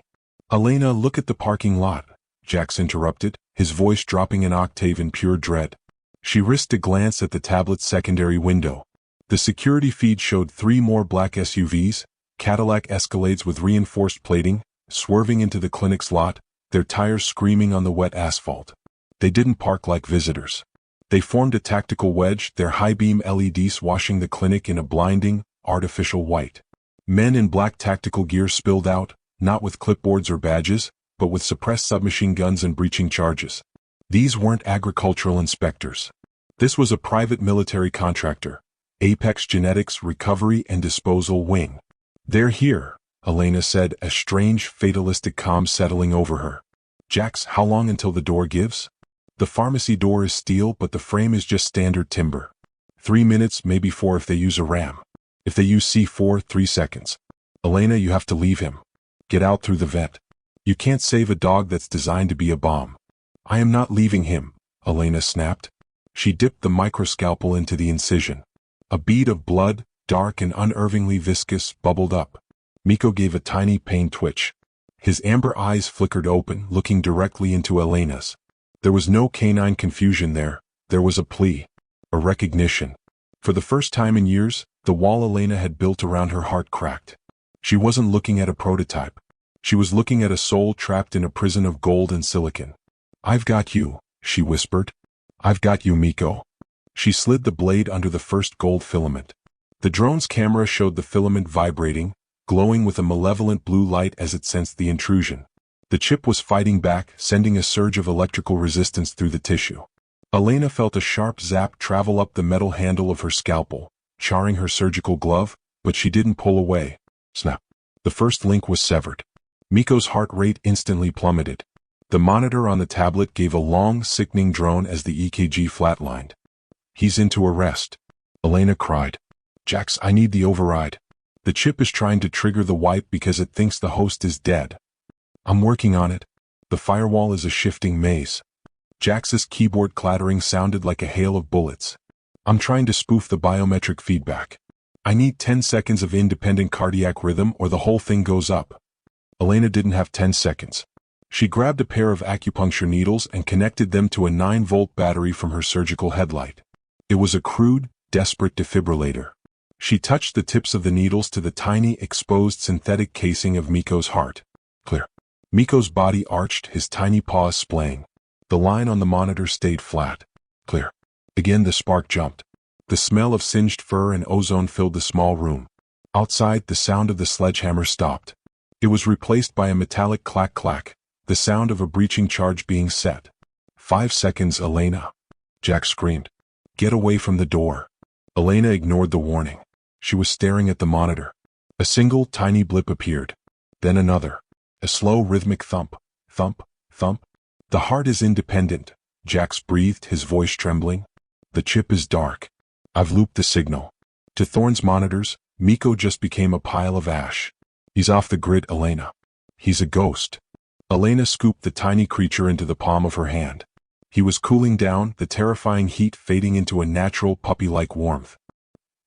"Elena, look at the parking lot," Jax interrupted, his voice dropping an octave in pure dread. She risked a glance at the tablet's secondary window. The security feed showed 3 more black SUVs, Cadillac Escalades with reinforced plating, swerving into the clinic's lot, their tires screaming on the wet asphalt. They didn't park like visitors. They formed a tactical wedge, their high-beam LEDs washing the clinic in a blinding, artificial white. Men in black tactical gear spilled out, not with clipboards or badges, but with suppressed submachine guns and breaching charges. These weren't agricultural inspectors. This was a private military contractor, Apex Genetics Recovery and Disposal Wing. "They're here," Elena said, a strange, fatalistic calm settling over her. "Jax, how long until the door gives?" "The pharmacy door is steel, but the frame is just standard timber. 3 minutes, maybe 4 if they use a ram. If they use C4, 3 seconds. Elena, you have to leave him. Get out through the vent. You can't save a dog that's designed to be a bomb." "I am not leaving him," Elena snapped. She dipped the microscalpel into the incision. A bead of blood, dark and unervingly viscous, bubbled up. Miko gave a tiny pain twitch. His amber eyes flickered open, looking directly into Elena's. There was no canine confusion there. There was a plea. A recognition. For the first time in years, the wall Elena had built around her heart cracked. She wasn't looking at a prototype. She was looking at a soul trapped in a prison of gold and silicon. "I've got you," she whispered. "I've got you, Miko." She slid the blade under the first gold filament. The drone's camera showed the filament vibrating, glowing with a malevolent blue light as it sensed the intrusion. The chip was fighting back, sending a surge of electrical resistance through the tissue. Elena felt a sharp zap travel up the metal handle of her scalpel, charring her surgical glove, but she didn't pull away. Snap. The first link was severed. Miko's heart rate instantly plummeted. The monitor on the tablet gave a long, sickening drone as the EKG flatlined. "He's into arrest," Elena cried. "Jax, I need the override." The chip is trying to trigger the wipe because it thinks the host is dead. I'm working on it. The firewall is a shifting maze. Jax's keyboard clattering sounded like a hail of bullets. I'm trying to spoof the biometric feedback. I need 10 seconds of independent cardiac rhythm or the whole thing goes up. Elena didn't have 10 seconds. She grabbed a pair of acupuncture needles and connected them to a 9-volt battery from her surgical headlight. It was a crude, desperate defibrillator. She touched the tips of the needles to the tiny, exposed synthetic casing of Miko's heart. Clear. Miko's body arched, his tiny paws splaying. The line on the monitor stayed flat. Clear. Again the spark jumped. The smell of singed fur and ozone filled the small room. Outside, the sound of the sledgehammer stopped. It was replaced by a metallic clack-clack, the sound of a breaching charge being set. 5 seconds, Elena. Jax screamed. Get away from the door. Elena ignored the warning. She was staring at the monitor. A single, tiny blip appeared. Then another. A slow, rhythmic thump, thump, thump. The heart is independent, Jax breathed, his voice trembling. The chip is dark. I've looped the signal. To Thorne's monitors, Miko just became a pile of ash. He's off the grid, Elena. He's a ghost. Elena scooped the tiny creature into the palm of her hand. He was cooling down, the terrifying heat fading into a natural puppy-like warmth.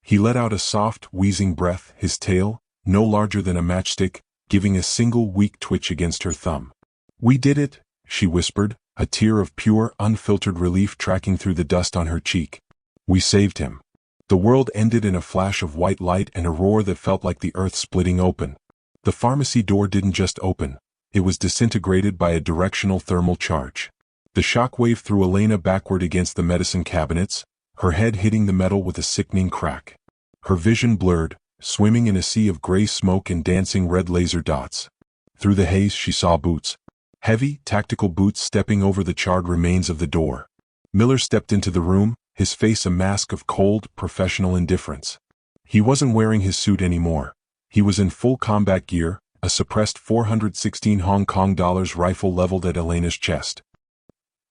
He let out a soft, wheezing breath, his tail, no larger than a matchstick, giving a single weak twitch against her thumb. We did it, she whispered, a tear of pure, unfiltered relief tracking through the dust on her cheek. We saved him. The world ended in a flash of white light and a roar that felt like the earth splitting open. The pharmacy door didn't just open. It was disintegrated by a directional thermal charge. The shockwave threw Elena backward against the medicine cabinets, her head hitting the metal with a sickening crack. Her vision blurred, swimming in a sea of gray smoke and dancing red laser dots. Through the haze she saw boots. Heavy, tactical boots stepping over the charred remains of the door. Miller stepped into the room, his face a mask of cold, professional indifference. He wasn't wearing his suit anymore. He was in full combat gear, a suppressed 416 Hong Kong dollars rifle leveled at Elena's chest.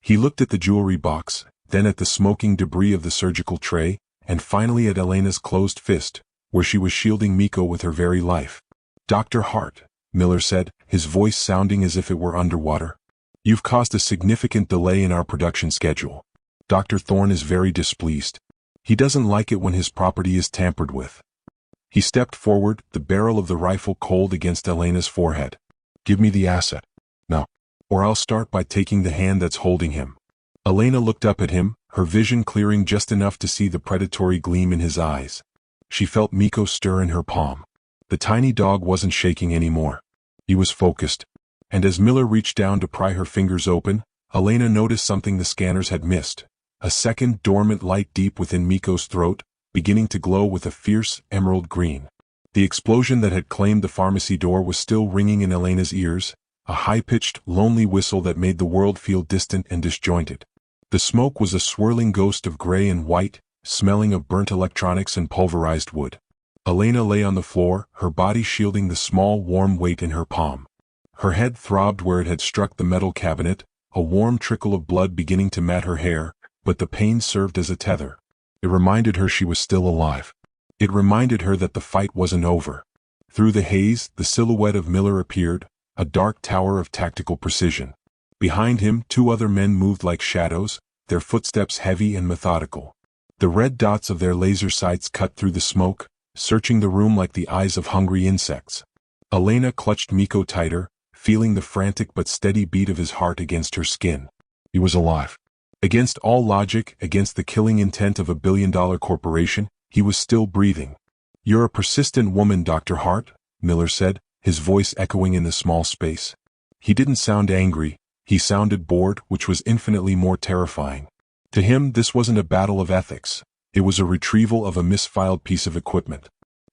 He looked at the jewelry box, then at the smoking debris of the surgical tray, and finally at Elena's closed fist, where she was shielding Miko with her very life. Dr. Hart, Miller said, his voice sounding as if it were underwater. You've caused a significant delay in our production schedule. Dr. Thorne is very displeased. He doesn't like it when his property is tampered with. He stepped forward, the barrel of the rifle cold against Elena's forehead. Give me the asset. Now. Or I'll start by taking the hand that's holding him. Elena looked up at him, her vision clearing just enough to see the predatory gleam in his eyes. She felt Miko stir in her palm. The tiny dog wasn't shaking anymore. He was focused. And as Miller reached down to pry her fingers open, Elena noticed something the scanners had missed. A second dormant light deep within Miko's throat, beginning to glow with a fierce, emerald green. The explosion that had claimed the pharmacy door was still ringing in Elena's ears, a high-pitched, lonely whistle that made the world feel distant and disjointed. The smoke was a swirling ghost of gray and white, smelling of burnt electronics and pulverized wood. Elena lay on the floor, her body shielding the small, warm weight in her palm. Her head throbbed where it had struck the metal cabinet, a warm trickle of blood beginning to mat her hair, but the pain served as a tether. It reminded her she was still alive. It reminded her that the fight wasn't over. Through the haze, the silhouette of Miller appeared, a dark tower of tactical precision. Behind him, 2 other men moved like shadows, their footsteps heavy and methodical. The red dots of their laser sights cut through the smoke, searching the room like the eyes of hungry insects. Elena clutched Miko tighter, feeling the frantic but steady beat of his heart against her skin. He was alive. Against all logic, against the killing intent of a billion-dollar corporation, he was still breathing. You're a persistent woman, Dr. Hart, Miller said, his voice echoing in the small space. He didn't sound angry, he sounded bored, which was infinitely more terrifying. To him, this wasn't a battle of ethics. It was a retrieval of a misfiled piece of equipment.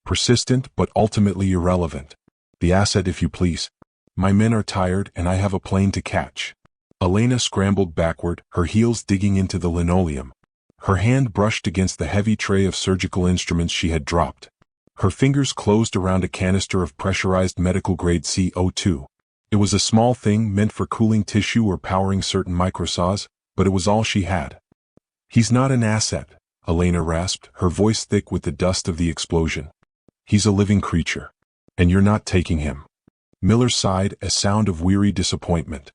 Persistent, but ultimately irrelevant. The asset, if you please. My men are tired, and I have a plane to catch. Elena scrambled backward, her heels digging into the linoleum. Her hand brushed against the heavy tray of surgical instruments she had dropped. Her fingers closed around a canister of pressurized medical-grade CO2. It was a small thing meant for cooling tissue or powering certain microsaws, but it was all she had. He's not an asset, Elena rasped, her voice thick with the dust of the explosion. He's a living creature. And you're not taking him. Miller sighed, a sound of weary disappointment.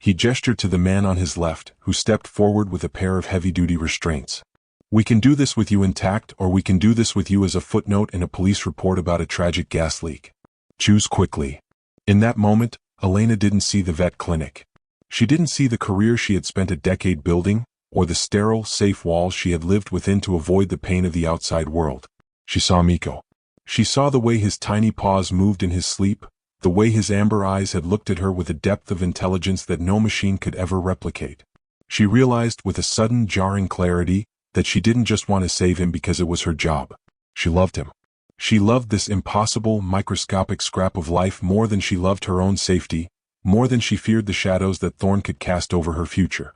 He gestured to the man on his left, who stepped forward with a pair of heavy-duty restraints. We can do this with you intact, or we can do this with you as a footnote in a police report about a tragic gas leak. Choose quickly. In that moment, Elena didn't see the vet clinic. She didn't see the career she had spent a decade building, or the sterile, safe walls she had lived within to avoid the pain of the outside world. She saw Mikko. She saw the way his tiny paws moved in his sleep, the way his amber eyes had looked at her with a depth of intelligence that no machine could ever replicate. She realized with a sudden jarring clarity that she didn't just want to save him because it was her job. She loved him. She loved this impossible, microscopic scrap of life more than she loved her own safety, more than she feared the shadows that Thorn could cast over her future.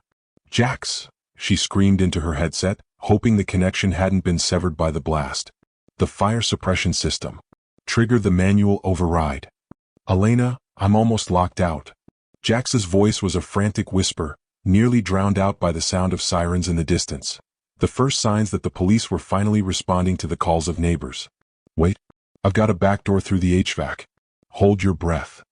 "Jax!" she screamed into her headset, hoping the connection hadn't been severed by the blast. "The fire suppression system. Trigger the manual override." "Elena, I'm almost locked out." Jax's voice was a frantic whisper, nearly drowned out by the sound of sirens in the distance. The first signs that the police were finally responding to the calls of neighbors. "Wait. I've got a backdoor through the HVAC. Hold your breath."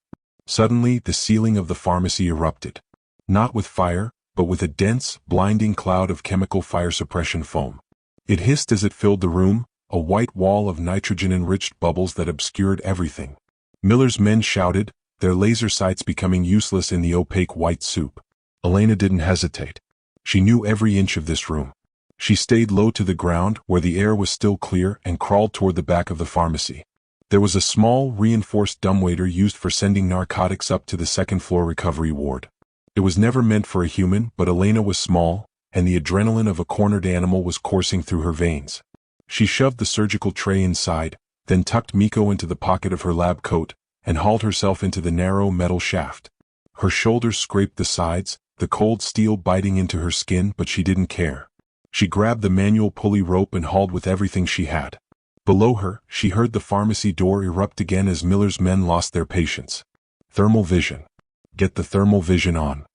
Suddenly, the ceiling of the pharmacy erupted. Not with fire, but with a dense, blinding cloud of chemical fire suppression foam. It hissed as it filled the room, a white wall of nitrogen-enriched bubbles that obscured everything. Miller's men shouted, their laser sights becoming useless in the opaque white soup. Elena didn't hesitate. She knew every inch of this room. She stayed low to the ground, where the air was still clear, and crawled toward the back of the pharmacy. There was a small, reinforced dumbwaiter used for sending narcotics up to the second-floor recovery ward. It was never meant for a human, but Elena was small, and the adrenaline of a cornered animal was coursing through her veins. She shoved the surgical tray inside, then tucked Mikko into the pocket of her lab coat, and hauled herself into the narrow metal shaft. Her shoulders scraped the sides, the cold steel biting into her skin, but she didn't care. She grabbed the manual pulley rope and hauled with everything she had. Below her, she heard the pharmacy door erupt again as Miller's men lost their patience. "Thermal vision. Get the thermal vision on,"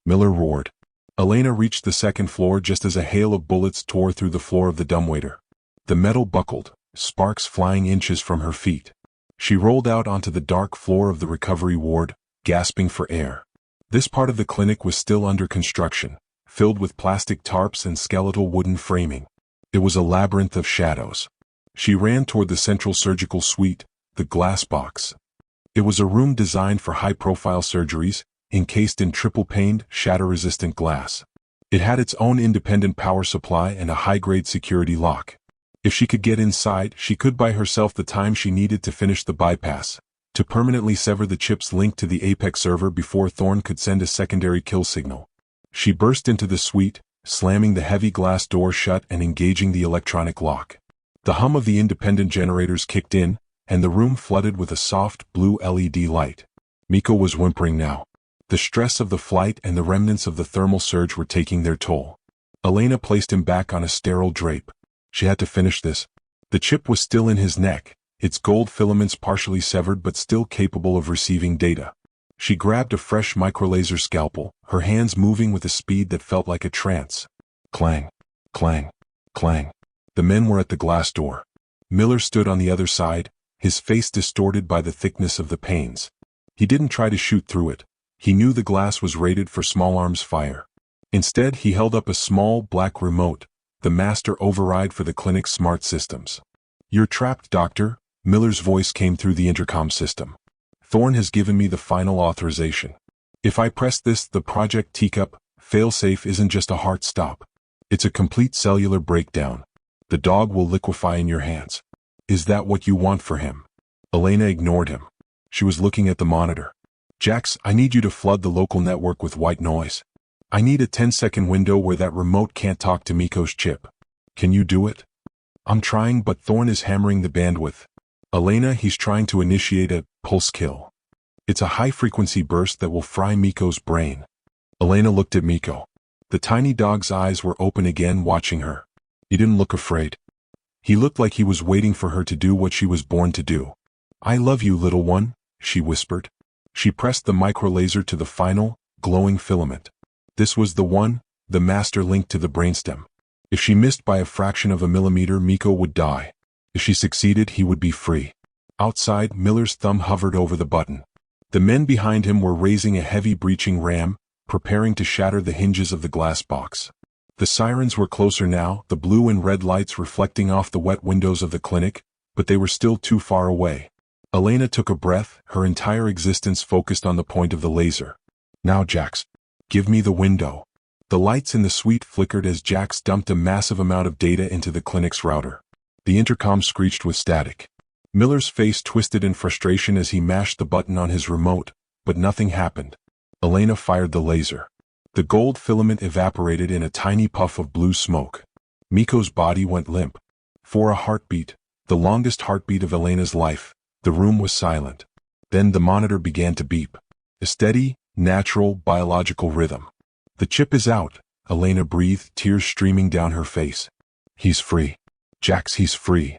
Miller roared. Elena reached the second floor just as a hail of bullets tore through the floor of the dumbwaiter. The metal buckled, sparks flying inches from her feet. She rolled out onto the dark floor of the recovery ward, gasping for air. This part of the clinic was still under construction, filled with plastic tarps and skeletal wooden framing. It was a labyrinth of shadows. She ran toward the central surgical suite, the glass box. It was a room designed for high-profile surgeries, encased in triple-paned, shatter-resistant glass. It had its own independent power supply and a high-grade security lock. If she could get inside, she could buy herself the time she needed to finish the bypass, to permanently sever the chips linked to the Apex server before Thorn could send a secondary kill signal. She burst into the suite, slamming the heavy glass door shut and engaging the electronic lock. The hum of the independent generators kicked in, and the room flooded with a soft, blue LED light. Mikko was whimpering now. The stress of the flight and the remnants of the thermal surge were taking their toll. Elena placed him back on a sterile drape. She had to finish this. The chip was still in his neck, its gold filaments partially severed but still capable of receiving data. She grabbed a fresh microlaser scalpel, her hands moving with a speed that felt like a trance. Clang, clang, clang. The men were at the glass door. Miller stood on the other side, his face distorted by the thickness of the panes. He didn't try to shoot through it. He knew the glass was rated for small arms fire. Instead, he held up a small black remote, the master override for the clinic's smart systems. "You're trapped, Doctor," Miller's voice came through the intercom system. "Thorn has given me the final authorization. If I press this, the Project Teacup failsafe isn't just a heart stop. It's a complete cellular breakdown. The dog will liquefy in your hands. Is that what you want for him?" Elena ignored him. She was looking at the monitor. "Jax, I need you to flood the local network with white noise. I need a 10-second window where that remote can't talk to Mikko's chip. Can you do it?" "I'm trying, but Thorn is hammering the bandwidth." "Elena, he's trying to initiate a pulse kill. It's a high-frequency burst that will fry Mikko's brain." Elena looked at Mikko. The tiny dog's eyes were open again, watching her. He didn't look afraid. He looked like he was waiting for her to do what she was born to do. "I love you, little one," she whispered. She pressed the microlaser to the final, glowing filament. This was the one, the master link to the brainstem. If she missed by a fraction of a millimeter, Mikko would die. If she succeeded, he would be free. Outside, Miller's thumb hovered over the button. The men behind him were raising a heavy breaching ram, preparing to shatter the hinges of the glass box. The sirens were closer now, the blue and red lights reflecting off the wet windows of the clinic, but they were still too far away. Elena took a breath, her entire existence focused on the point of the laser. Now, Jax. Give me the window. The lights in the suite flickered as Jax dumped a massive amount of data into the clinic's router. The intercom screeched with static. Miller's face twisted in frustration as he mashed the button on his remote, but nothing happened. Elena fired the laser. The gold filament evaporated in a tiny puff of blue smoke. Miko's body went limp. For a heartbeat, the longest heartbeat of Elena's life, the room was silent. Then the monitor began to beep. A steady, natural, biological rhythm. The chip is out, Elena breathed, tears streaming down her face. He's free. Jax, he's free.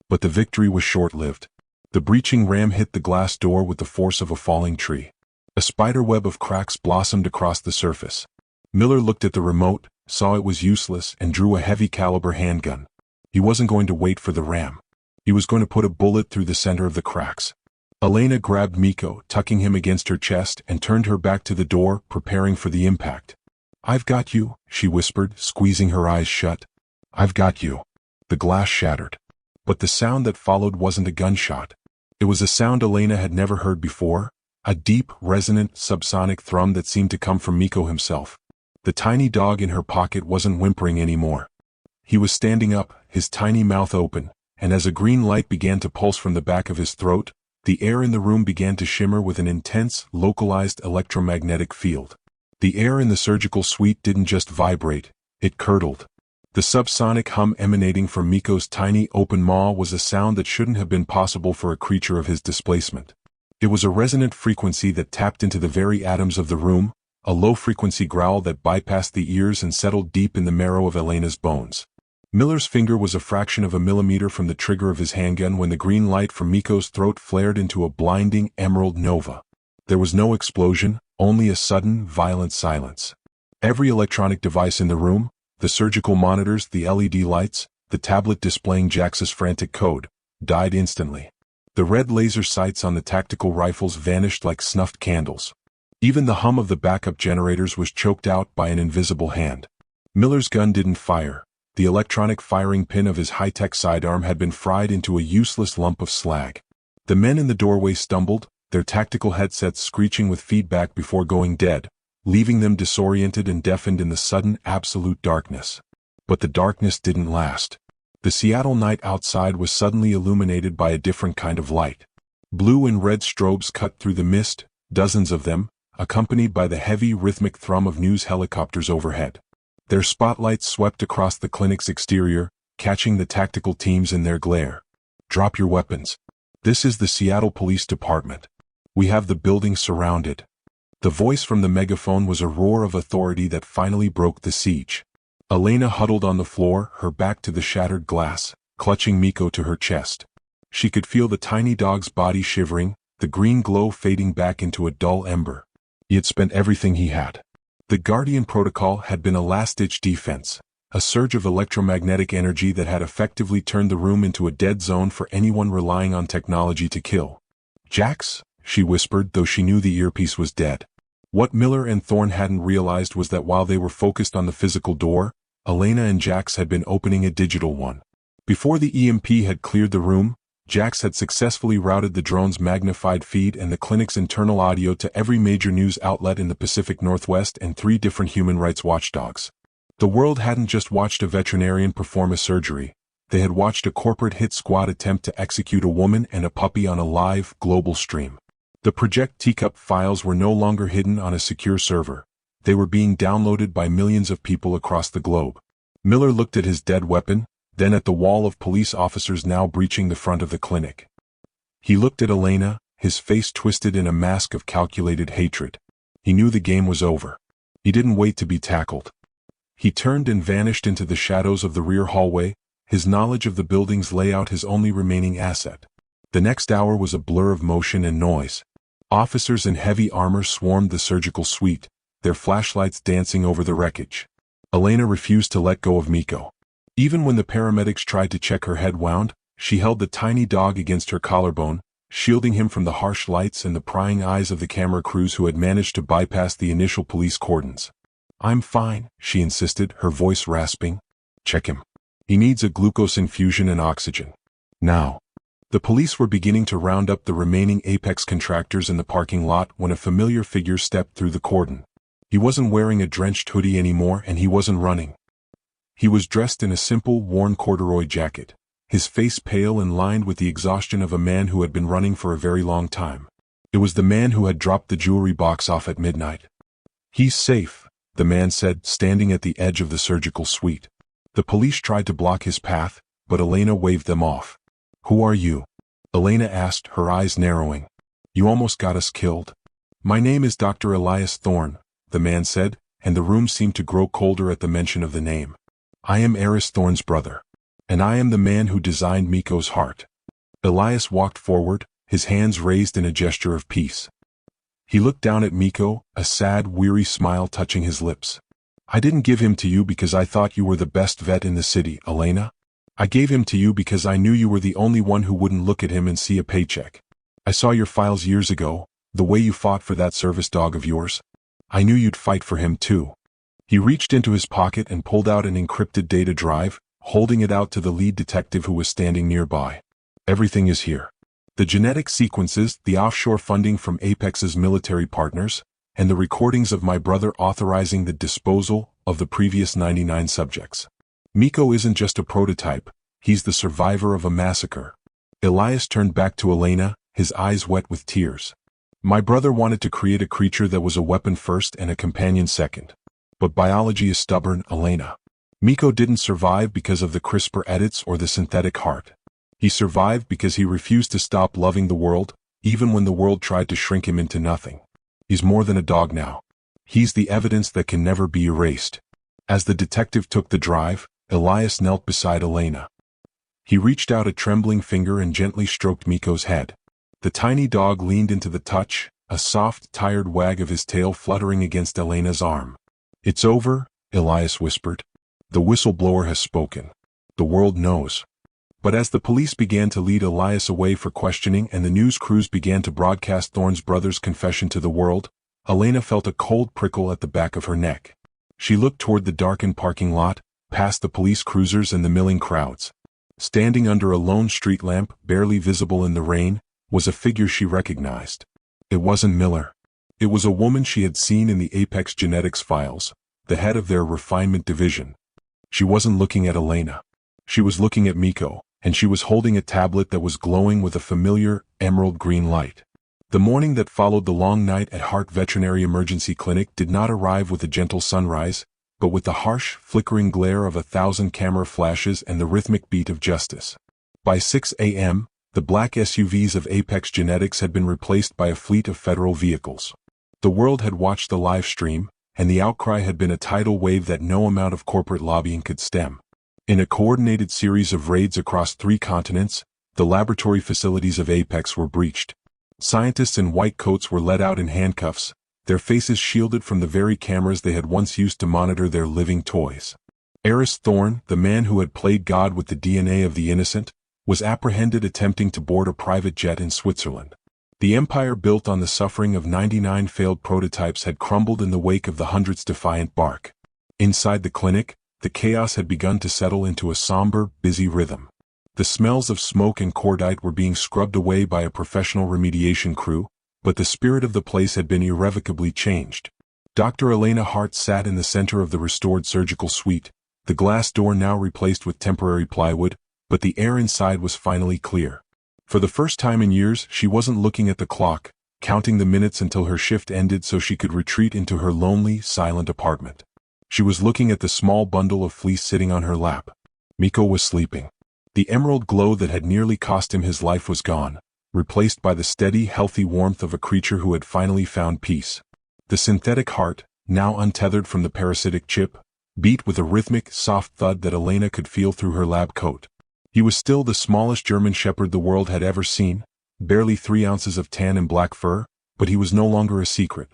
But the victory was short-lived. The breaching ram hit the glass door with the force of a falling tree. A spiderweb of cracks blossomed across the surface. Miller looked at the remote, saw it was useless, and drew a heavy-caliber handgun. He wasn't going to wait for the ram. He was going to put a bullet through the center of the cracks. Elena grabbed Miko, tucking him against her chest, and turned her back to the door, preparing for the impact. I've got you, she whispered, squeezing her eyes shut. I've got you. The glass shattered. But the sound that followed wasn't a gunshot. It was a sound Elena had never heard before, a deep, resonant, subsonic thrum that seemed to come from Miko himself. The tiny dog in her pocket wasn't whimpering anymore. He was standing up, his tiny mouth open, and as a green light began to pulse from the back of his throat, the air in the room began to shimmer with an intense, localized electromagnetic field. The air in the surgical suite didn't just vibrate, it curdled. The subsonic hum emanating from Miko's tiny open maw was a sound that shouldn't have been possible for a creature of his displacement. It was a resonant frequency that tapped into the very atoms of the room, a low-frequency growl that bypassed the ears and settled deep in the marrow of Elena's bones. Miller's finger was a fraction of a millimeter from the trigger of his handgun when the green light from Miko's throat flared into a blinding emerald nova. There was no explosion, only a sudden, violent silence. Every electronic device in the room, the surgical monitors, the LED lights, the tablet displaying Jax's frantic code, died instantly. The red laser sights on the tactical rifles vanished like snuffed candles. Even the hum of the backup generators was choked out by an invisible hand. Miller's gun didn't fire. The electronic firing pin of his high-tech sidearm had been fried into a useless lump of slag. The men in the doorway stumbled, their tactical headsets screeching with feedback before going dead, leaving them disoriented and deafened in the sudden absolute darkness. But the darkness didn't last. The Seattle night outside was suddenly illuminated by a different kind of light. Blue and red strobes cut through the mist, dozens of them, accompanied by the heavy rhythmic thrum of news helicopters overhead. Their spotlights swept across the clinic's exterior, catching the tactical teams in their glare. Drop your weapons. This is the Seattle Police Department. We have the building surrounded. The voice from the megaphone was a roar of authority that finally broke the siege. Elena huddled on the floor, her back to the shattered glass, clutching Miko to her chest. She could feel the tiny dog's body shivering, the green glow fading back into a dull ember. He had spent everything he had. The Guardian Protocol had been a last-ditch defense, a surge of electromagnetic energy that had effectively turned the room into a dead zone for anyone relying on technology to kill. Jax, she whispered, though she knew the earpiece was dead. What Miller and Thorne hadn't realized was that while they were focused on the physical door, Elena and Jax had been opening a digital one. Before the EMP had cleared the room, Jax had successfully routed the drone's magnified feed and the clinic's internal audio to every major news outlet in the Pacific Northwest and 3 different human rights watchdogs. The world hadn't just watched a veterinarian perform a surgery, they had watched a corporate hit squad attempt to execute a woman and a puppy on a live, global stream. The Project Teacup files were no longer hidden on a secure server. They were being downloaded by millions of people across the globe. Miller looked at his dead weapon, then at the wall of police officers now breaching the front of the clinic. He looked at Elena, his face twisted in a mask of calculated hatred. He knew the game was over. He didn't wait to be tackled. He turned and vanished into the shadows of the rear hallway, his knowledge of the building's layout his only remaining asset. The next hour was a blur of motion and noise. Officers in heavy armor swarmed the surgical suite, their flashlights dancing over the wreckage. Elena refused to let go of Miko. Even when the paramedics tried to check her head wound, She held the tiny dog against her collarbone, shielding him from the harsh lights and the prying eyes of the camera crews who had managed to bypass the initial police cordons. "I'm fine," she insisted, her voice rasping. "Check him. He needs a glucose infusion and oxygen. Now." The police were beginning to round up the remaining Apex contractors in the parking lot when a familiar figure stepped through the cordon. He wasn't wearing a drenched hoodie anymore, and he wasn't running. He was dressed in a simple, worn corduroy jacket, his face pale and lined with the exhaustion of a man who had been running for a very long time. It was the man who had dropped the jewelry box off at midnight. "He's safe," the man said, standing at the edge of the surgical suite. The police tried to block his path, but Elena waved them off. "Who are you?" Elena asked, her eyes narrowing. "You almost got us killed." "My name is Dr. Elias Thorne," the man said, and the room seemed to grow colder at the mention of the name. "I am Eris Thorne's brother. And I am the man who designed Miko's heart." Elias walked forward, his hands raised in a gesture of peace. He looked down at Miko, a sad, weary smile touching his lips. "I didn't give him to you because I thought you were the best vet in the city, Elena. I gave him to you because I knew you were the only one who wouldn't look at him and see a paycheck. I saw your files years ago, the way you fought for that service dog of yours. I knew you'd fight for him too." He reached into his pocket and pulled out an encrypted data drive, holding it out to the lead detective who was standing nearby. "Everything is here. The genetic sequences, the offshore funding from Apex's military partners, and the recordings of my brother authorizing the disposal of the previous 99 subjects. Miko isn't just a prototype, he's the survivor of a massacre." Elias turned back to Elena, his eyes wet with tears. "My brother wanted to create a creature that was a weapon first and a companion second. But biology is stubborn, Elena. Miko didn't survive because of the CRISPR edits or the synthetic heart. He survived because he refused to stop loving the world, even when the world tried to shrink him into nothing. He's more than a dog now. He's the evidence that can never be erased." As the detective took the drive, Elias knelt beside Elena. He reached out a trembling finger and gently stroked Miko's head. The tiny dog leaned into the touch, a soft, tired wag of his tail fluttering against Elena's arm. "It's over," Elias whispered. "The whistleblower has spoken. The world knows." But as the police began to lead Elias away for questioning and the news crews began to broadcast Thorne's brother's confession to the world, Elena felt a cold prickle at the back of her neck. She looked toward the darkened parking lot, past the police cruisers and the milling crowds. Standing under a lone street lamp, barely visible in the rain, was a figure she recognized. It wasn't Miller. It was a woman she had seen in the Apex Genetics files, the head of their refinement division. She wasn't looking at Elena. She was looking at Miko, and she was holding a tablet that was glowing with a familiar, emerald green light. The morning that followed the long night at Hart Veterinary Emergency Clinic did not arrive with a gentle sunrise, but with the harsh, flickering glare of 1,000 camera flashes and the rhythmic beat of justice. By 6 a.m., the black SUVs of Apex Genetics had been replaced by a fleet of federal vehicles. The world had watched the live stream, and the outcry had been a tidal wave that no amount of corporate lobbying could stem. In a coordinated series of raids across 3 continents, the laboratory facilities of Apex were breached. Scientists in white coats were led out in handcuffs, their faces shielded from the very cameras they had once used to monitor their living toys. Eris Thorne, the man who had played God with the DNA of the innocent, was apprehended attempting to board a private jet in Switzerland. The empire built on the suffering of 99 failed prototypes had crumbled in the wake of the 100's defiant bark. Inside the clinic, the chaos had begun to settle into a somber, busy rhythm. The smells of smoke and cordite were being scrubbed away by a professional remediation crew, but the spirit of the place had been irrevocably changed. Dr. Elena Hart sat in the center of the restored surgical suite, the glass door now replaced with temporary plywood, but the air inside was finally clear. For the first time in years, she wasn't looking at the clock, counting the minutes until her shift ended so she could retreat into her lonely, silent apartment. She was looking at the small bundle of fleece sitting on her lap. Miko was sleeping. The emerald glow that had nearly cost him his life was gone, replaced by the steady, healthy warmth of a creature who had finally found peace. The synthetic heart, now untethered from the parasitic chip, beat with a rhythmic, soft thud that Elena could feel through her lab coat. He was still the smallest German shepherd the world had ever seen, barely 3 ounces of tan and black fur, but he was no longer a secret.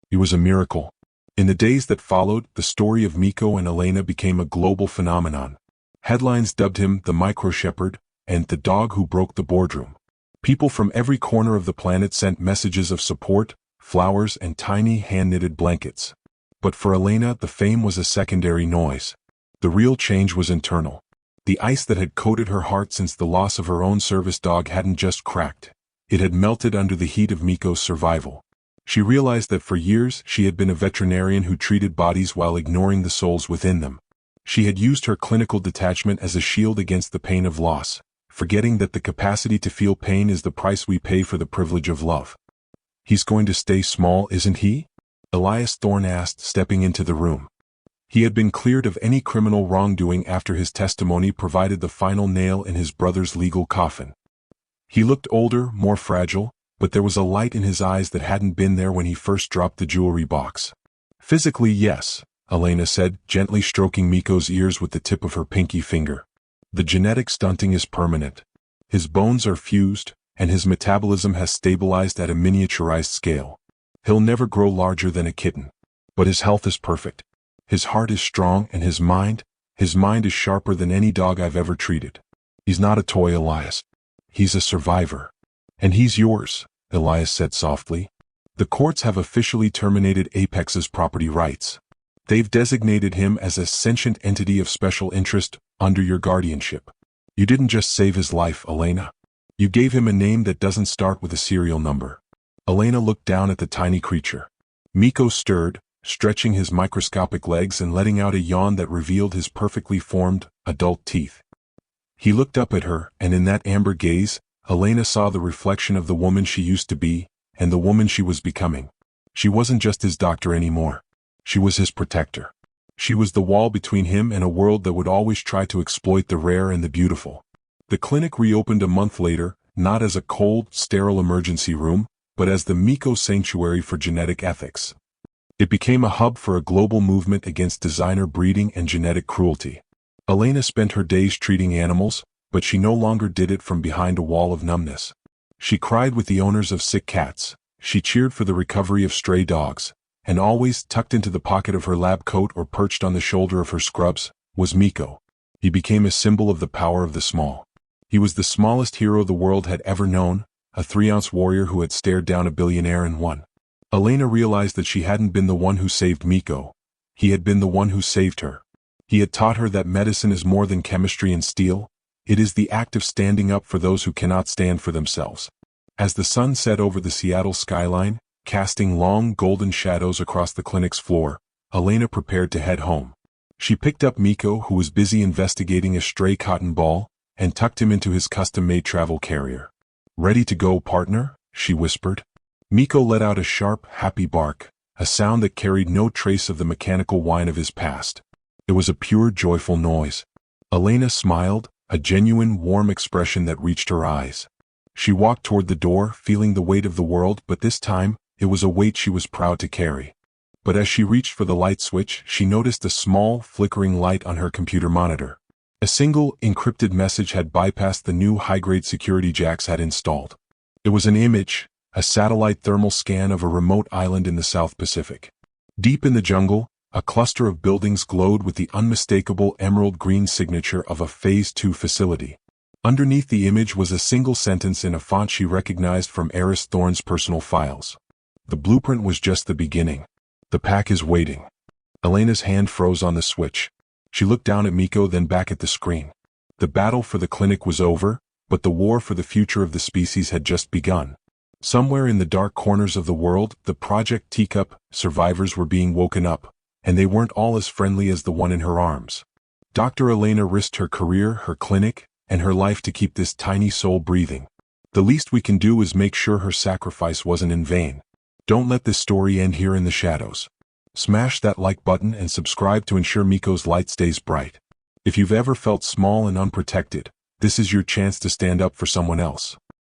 He was a miracle. In the days that followed, the story of Miko and Elena became a global phenomenon. Headlines dubbed him the Micro Shepherd, and The Dog Who Broke the Boardroom. People from every corner of the planet sent messages of support, flowers, and tiny hand-knitted blankets. But for Elena, the fame was a secondary noise. The real change was internal. The ice that had coated her heart since the loss of her own service dog hadn't just cracked. It had melted under the heat of Miko's survival. She realized that for years she had been a veterinarian who treated bodies while ignoring the souls within them. She had used her clinical detachment as a shield against the pain of loss, forgetting that the capacity to feel pain is the price we pay for the privilege of love. "He's going to stay small, isn't he?" Elias Thorne asked, stepping into the room. He had been cleared of any criminal wrongdoing after his testimony provided the final nail in his brother's legal coffin. He looked older, more fragile, but there was a light in his eyes that hadn't been there when he first dropped the jewelry box. "Physically, yes," Elena said, gently stroking Miko's ears with the tip of her pinky finger. "The genetic stunting is permanent. His bones are fused, and his metabolism has stabilized at a miniaturized scale. He'll never grow larger than a kitten. But his health is perfect. His heart is strong, and his mind is sharper than any dog I've ever treated. He's not a toy, Elias. He's a survivor. And he's yours," Elias said softly. "The courts have officially terminated Apex's property rights. They've designated him as a sentient entity of special interest under your guardianship. You didn't just save his life, Elena. You gave him a name that doesn't start with a serial number." Elena looked down at the tiny creature. Miko stirred, stretching his microscopic legs and letting out a yawn that revealed his perfectly formed, adult teeth. He looked up at her, and in that amber gaze, Elena saw the reflection of the woman she used to be, and the woman she was becoming. She wasn't just his doctor anymore. She was his protector. She was the wall between him and a world that would always try to exploit the rare and the beautiful. The clinic reopened a month later, not as a cold, sterile emergency room, but as the Miko Sanctuary for Genetic Ethics. It became a hub for a global movement against designer breeding and genetic cruelty. Elena spent her days treating animals, but she no longer did it from behind a wall of numbness. She cried with the owners of sick cats, she cheered for the recovery of stray dogs, and always, tucked into the pocket of her lab coat or perched on the shoulder of her scrubs, was Miko. He became a symbol of the power of the small. He was the smallest hero the world had ever known, a 3-ounce warrior who had stared down a billionaire and won. Elena realized that she hadn't been the one who saved Miko. He had been the one who saved her. He had taught her that medicine is more than chemistry and steel. It is the act of standing up for those who cannot stand for themselves. As the sun set over the Seattle skyline, casting long golden shadows across the clinic's floor, Elena prepared to head home. She picked up Miko, who was busy investigating a stray cotton ball, and tucked him into his custom-made travel carrier. "Ready to go, partner?" she whispered. Miko let out a sharp, happy bark, a sound that carried no trace of the mechanical whine of his past. It was a pure, joyful noise. Elena smiled, a genuine, warm expression that reached her eyes. She walked toward the door, feeling the weight of the world, but this time, it was a weight she was proud to carry. But as she reached for the light switch, she noticed a small, flickering light on her computer monitor. A single, encrypted message had bypassed the new high-grade security Jax had installed. It was an image, a satellite thermal scan of a remote island in the South Pacific. Deep in the jungle, a cluster of buildings glowed with the unmistakable emerald green signature of a Phase 2 facility. Underneath the image was a single sentence in a font she recognized from Eris Thorne's personal files. The blueprint was just the beginning. The pack is waiting. Elena's hand froze on the switch. She looked down at Miko, then back at the screen. The battle for the clinic was over, but the war for the future of the species had just begun. Somewhere in the dark corners of the world, the Project Teacup survivors were being woken up, and they weren't all as friendly as the one in her arms. Dr. Elena risked her career, her clinic, and her life to keep this tiny soul breathing. The least we can do is make sure her sacrifice wasn't in vain. Don't let this story end here in the shadows. Smash that like button and subscribe to ensure Miko's light stays bright. If you've ever felt small and unprotected, this is your chance to stand up for someone else.